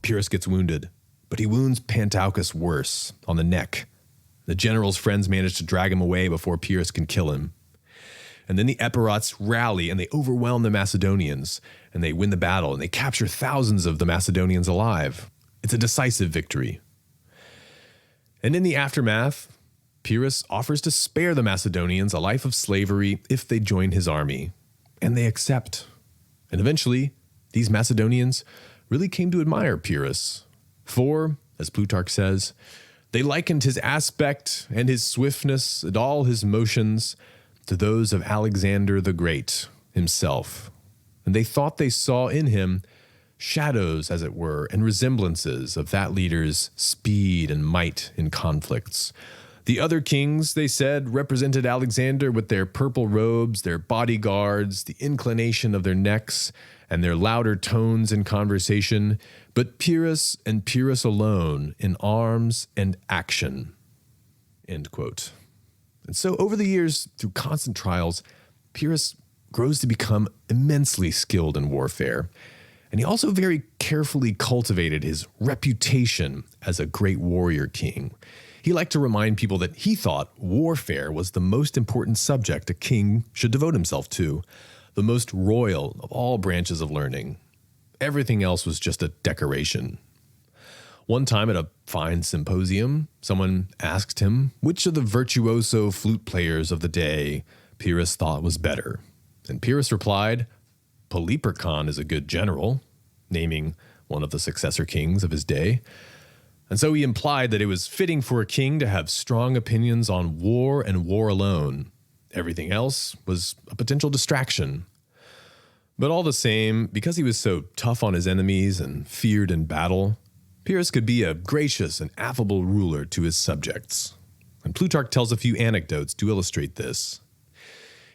Pyrrhus gets wounded, but he wounds Pantaucus worse, on the neck. The general's friends manage to drag him away before Pyrrhus can kill him. And then the Epirots rally and they overwhelm the Macedonians, and they win the battle, and they capture thousands of the Macedonians alive. It's a decisive victory. And in the aftermath, Pyrrhus offers to spare the Macedonians a life of slavery if they join his army. And they accept. And eventually, these Macedonians really came to admire Pyrrhus. For, as Plutarch says, they likened his aspect and his swiftness and all his motions to those of Alexander the Great, himself, and they thought they saw in him shadows, as it were, and resemblances of that leader's speed and might in conflicts. The other kings, they said, represented Alexander with their purple robes, their bodyguards, the inclination of their necks, and their louder tones in conversation, but Pyrrhus and Pyrrhus alone in arms and action." End quote. And so over the years, through constant trials, Pyrrhus grows to become immensely skilled in warfare. And he also very carefully cultivated his reputation as a great warrior king. He liked to remind people that he thought warfare was the most important subject a king should devote himself to, the most royal of all branches of learning. Everything else was just a decoration. One time at a fine symposium, someone asked him which of the virtuoso flute players of the day Pyrrhus thought was better. And Pyrrhus replied, "Polyperchon is a good general," naming one of the successor kings of his day. And so he implied that it was fitting for a king to have strong opinions on war and war alone. Everything else was a potential distraction. But all the same, because he was so tough on his enemies and feared in battle, Pyrrhus could be a gracious and affable ruler to his subjects. And Plutarch tells a few anecdotes to illustrate this.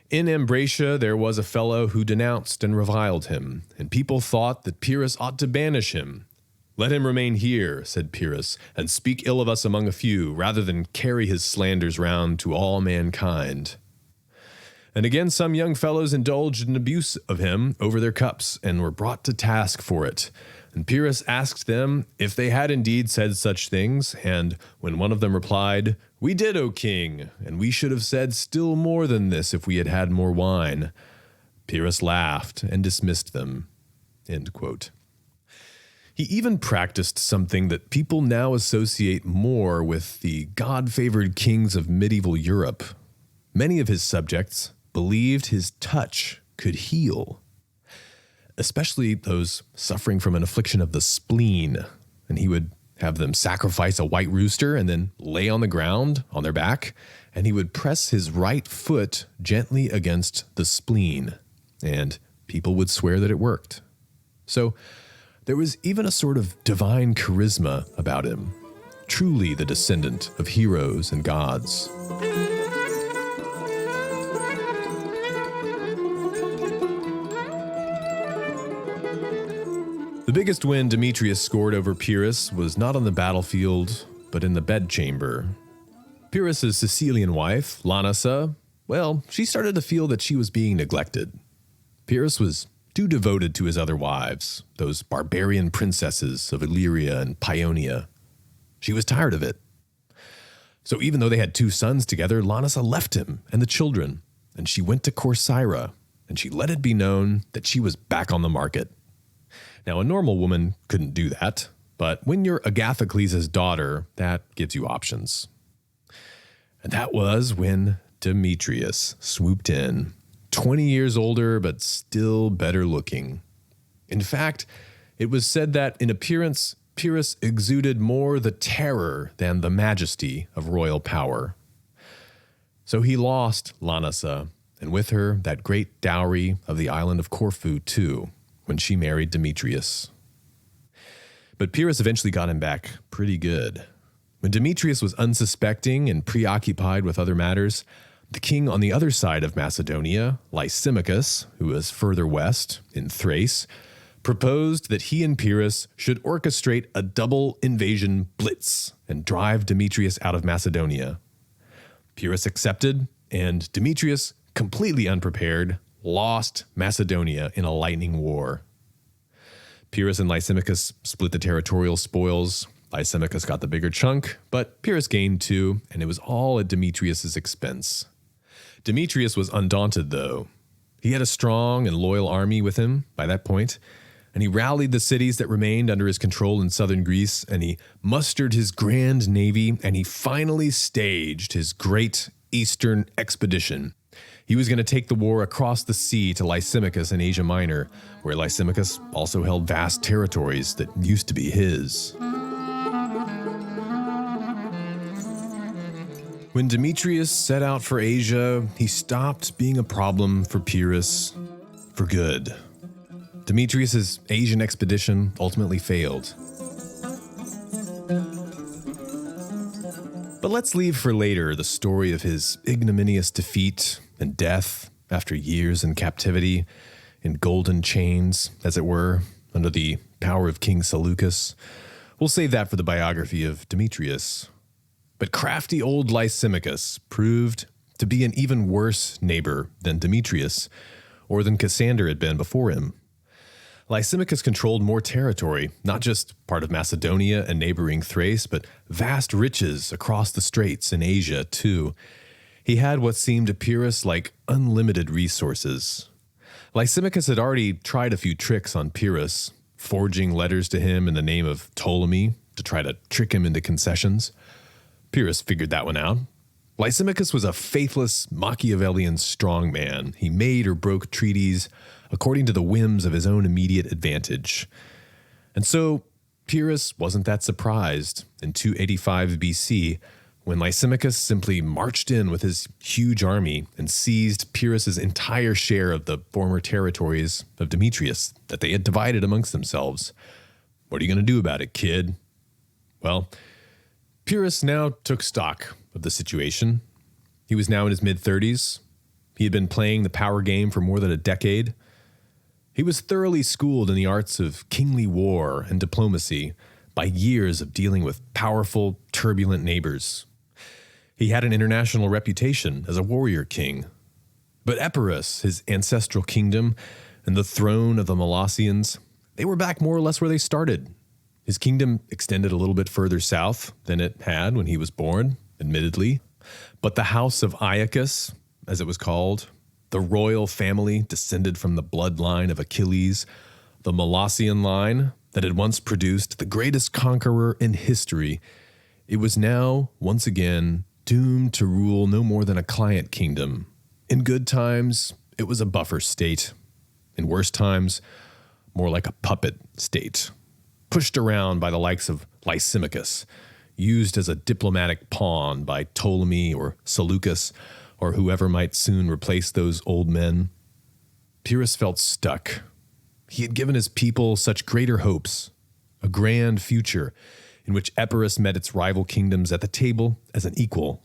In Ambracia, there was a fellow who denounced and reviled him, and people thought that Pyrrhus ought to banish him. "Let him remain here," said Pyrrhus, "and speak ill of us among a few, rather than carry his slanders round to all mankind." And again, some young fellows indulged in abuse of him over their cups, and were brought to task for it. And Pyrrhus asked them if they had indeed said such things, and when one of them replied, "We did, O king, and we should have said still more than this if we had had more wine," Pyrrhus laughed and dismissed them. End quote. He even practiced something that people now associate more with the God-favored kings of medieval Europe. Many of his subjects believed his touch could heal, especially those suffering from an affliction of the spleen, and he would have them sacrifice a white rooster and then lay on the ground on their back, and he would press his right foot gently against the spleen, and people would swear that it worked. So there was even a sort of divine charisma about him, truly the descendant of heroes and gods. The biggest win Demetrius scored over Pyrrhus was not on the battlefield, but in the bedchamber. Pyrrhus's Sicilian wife, Lanissa, well, she started to feel that she was being neglected. Pyrrhus was too devoted to his other wives, those barbarian princesses of Illyria and Paeonia. She was tired of it. So even though they had 2 sons together, Lanissa left him and the children, and she went to Corcyra, and she let it be known that she was back on the market. Now, a normal woman couldn't do that, but when you're Agathocles' daughter, that gives you options. And that was when Demetrius swooped in, 20 years older, but still better looking. In fact, it was said that in appearance, Pyrrhus exuded more the terror than the majesty of royal power. So he lost Lanissa, and with her that great dowry of the island of Corfu too, when she married Demetrius. But Pyrrhus eventually got him back pretty good. When Demetrius was unsuspecting and preoccupied with other matters, the king on the other side of Macedonia, Lysimachus, who was further west in Thrace, proposed that he and Pyrrhus should orchestrate a double invasion blitz and drive Demetrius out of Macedonia. Pyrrhus accepted, and Demetrius, completely unprepared, lost Macedonia in a lightning war. Pyrrhus and Lysimachus split the territorial spoils. Lysimachus got the bigger chunk, but Pyrrhus gained too, and it was all at Demetrius' expense. Demetrius was undaunted, though. He had a strong and loyal army with him by that point, and he rallied the cities that remained under his control in southern Greece, and he mustered his grand navy, and he finally staged his great eastern expedition. He was going to take the war across the sea to Lysimachus in Asia Minor, where Lysimachus also held vast territories that used to be his. When Demetrius set out for Asia, he stopped being a problem for Pyrrhus. for good. Demetrius's Asian expedition ultimately failed. But let's leave for later the story of his ignominious defeat and death after years in captivity, in golden chains, as it were, under the power of King Seleucus. We'll save that for the biography of Demetrius. But crafty old Lysimachus proved to be an even worse neighbor than Demetrius, or than Cassander had been before him. Lysimachus controlled more territory, not just part of Macedonia and neighboring Thrace, but vast riches across the straits in Asia, too. He had what seemed to Pyrrhus like unlimited resources. Lysimachus had already tried a few tricks on Pyrrhus, forging letters to him in the name of Ptolemy to try to trick him into concessions. Pyrrhus figured that one out. Lysimachus was a faithless Machiavellian strongman. He made or broke treaties according to the whims of his own immediate advantage. And so Pyrrhus wasn't that surprised in 285 BC when Lysimachus simply marched in with his huge army and seized Pyrrhus's entire share of the former territories of Demetrius that they had divided amongst themselves. What are you going to do about it, kid? Well, Pyrrhus now took stock of the situation. He was now in his mid-30s. He had been playing the power game for more than a decade. He was thoroughly schooled in the arts of kingly war and diplomacy by years of dealing with powerful, turbulent neighbors. He had an international reputation as a warrior king. But Epirus, his ancestral kingdom, and the throne of the Molossians, they were back more or less where they started. His kingdom extended a little bit further south than it had when he was born, admittedly. But the house of Aeacus, as it was called, the royal family descended from the bloodline of Achilles, the Molossian line that had once produced the greatest conqueror in history, it was now, once again, doomed to rule no more than a client kingdom. In good times, it was a buffer state. In worse times, more like a puppet state, pushed around by the likes of Lysimachus, used as a diplomatic pawn by Ptolemy or Seleucus, or whoever might soon replace those old men. Pyrrhus felt stuck. He had given his people such greater hopes, a grand future in which Epirus met its rival kingdoms at the table as an equal.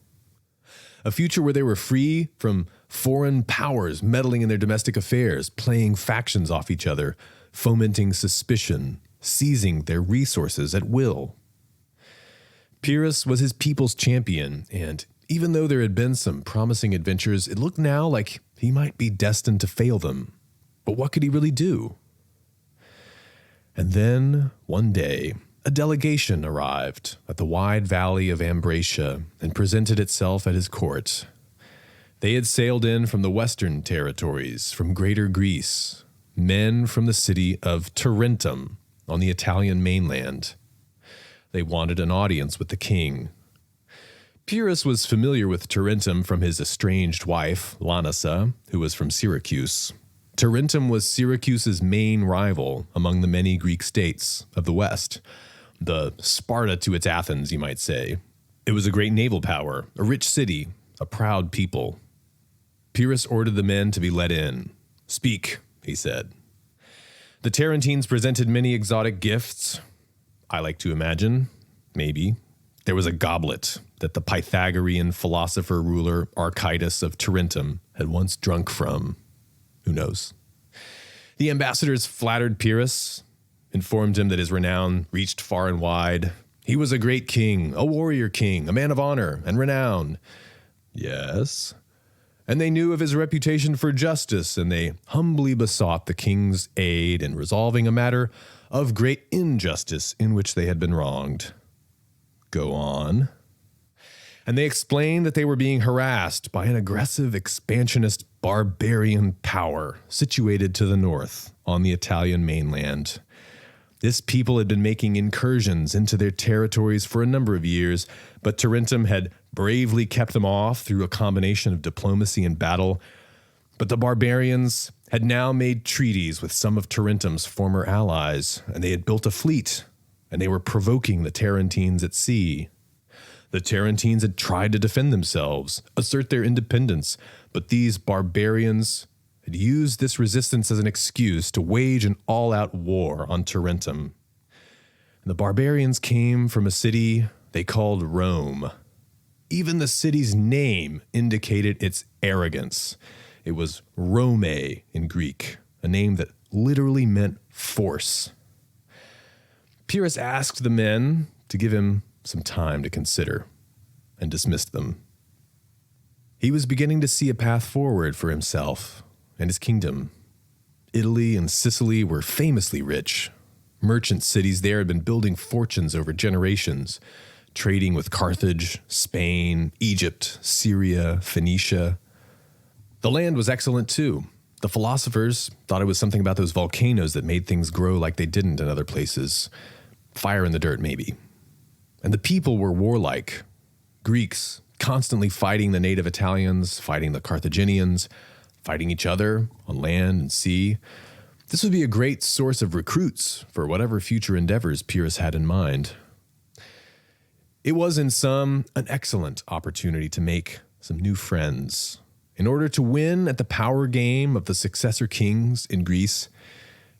A future where they were free from foreign powers meddling in their domestic affairs, playing factions off each other, fomenting suspicion, seizing their resources at will. Pyrrhus was his people's champion, and even though there had been some promising adventures, it looked now like he might be destined to fail them. But what could he really do? And then, one day, a delegation arrived at the wide valley of Ambracia and presented itself at his court. They had sailed in from the western territories, from Greater Greece, men from the city of Tarentum on the Italian mainland. They wanted an audience with the king. Pyrrhus was familiar with Tarentum from his estranged wife, Lanissa, who was from Syracuse. Tarentum was Syracuse's main rival among the many Greek states of the West. The Sparta to its Athens, you might say. It was a great naval power, a rich city, a proud people. Pyrrhus ordered the men to be let in. "Speak," he said. The Tarentines presented many exotic gifts. I like to imagine, maybe, there was a goblet that the Pythagorean philosopher-ruler Archytas of Tarentum had once drunk from. Who knows? The ambassadors flattered Pyrrhus, informed him that his renown reached far and wide. He was a great king, a warrior king, a man of honor and renown. Yes. And they knew of his reputation for justice, and they humbly besought the king's aid in resolving a matter of great injustice in which they had been wronged. Go on. And they explained that they were being harassed by an aggressive, expansionist, barbarian power situated to the north on the Italian mainland. This people had been making incursions into their territories for a number of years, but Tarentum had bravely kept them off through a combination of diplomacy and battle. But the barbarians had now made treaties with some of Tarentum's former allies, and they had built a fleet, and they were provoking the Tarentines at sea. The Tarentines had tried to defend themselves, assert their independence, but these barbarians had used this resistance as an excuse to wage an all-out war on Tarentum. The barbarians came from a city they called Rome. Even the city's name indicated its arrogance. It was Rome in Greek, a name that literally meant force. Pyrrhus asked the men to give him some time to consider and dismissed them. He was beginning to see a path forward for himself and his kingdom. Italy and Sicily were famously rich. Merchant cities there had been building fortunes over generations, trading with Carthage, Spain, Egypt, Syria, Phoenicia. The land was excellent too. The philosophers thought it was something about those volcanoes that made things grow like they didn't in other places. Fire in the dirt, maybe. And the people were warlike. Greeks constantly fighting the native Italians, fighting the Carthaginians, fighting each other on land and sea. This would be a great source of recruits for whatever future endeavors Pyrrhus had in mind. It was in sum an excellent opportunity to make some new friends. In order to win at the power game of the successor kings in Greece,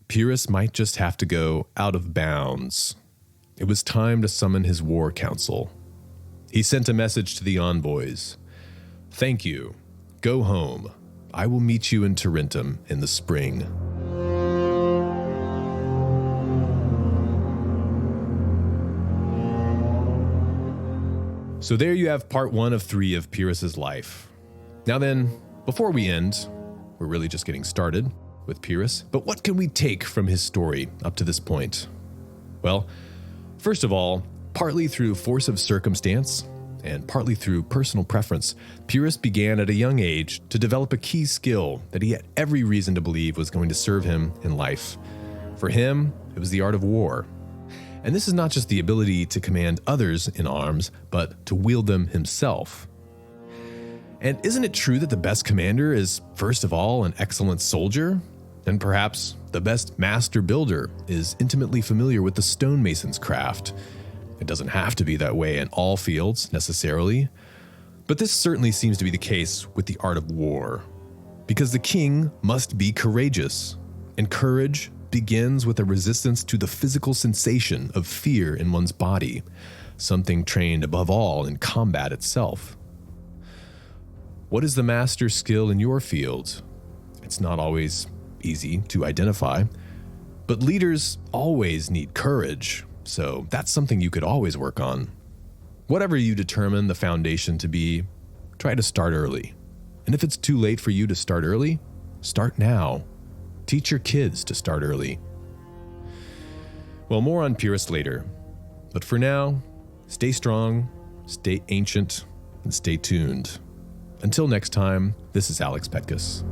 Pyrrhus might just have to go out of bounds. It was time to summon his war council. He sent a message to the envoys. "Thank you. Go home. I will meet you in Tarentum in the spring." So there you have part 1 of 3 of Pyrrhus's life. Now then, before we end, we're really just getting started with Pyrrhus, but what can we take from his story up to this point? Well, first of all, partly through force of circumstance and partly through personal preference, Pyrrhus began at a young age to develop a key skill that he had every reason to believe was going to serve him in life. For him, it was the art of war. And this is not just the ability to command others in arms, but to wield them himself. And isn't it true that the best commander is, first of all, an excellent soldier? And perhaps the best master builder is intimately familiar with the stonemason's craft. It doesn't have to be that way in all fields, necessarily. But this certainly seems to be the case with the art of war. Because the king must be courageous. And courage begins with a resistance to the physical sensation of fear in one's body, something trained above all in combat itself. What is the master skill in your field? It's not always easy to identify, but leaders always need courage, so that's something you could always work on. Whatever you determine the foundation to be, try to start early. And if it's too late for you to start early, start now. Teach your kids to start early. Well, more on Pyrrhus later. But for now, stay strong, stay ancient, and stay tuned. Until next time, this is Alex Petkus.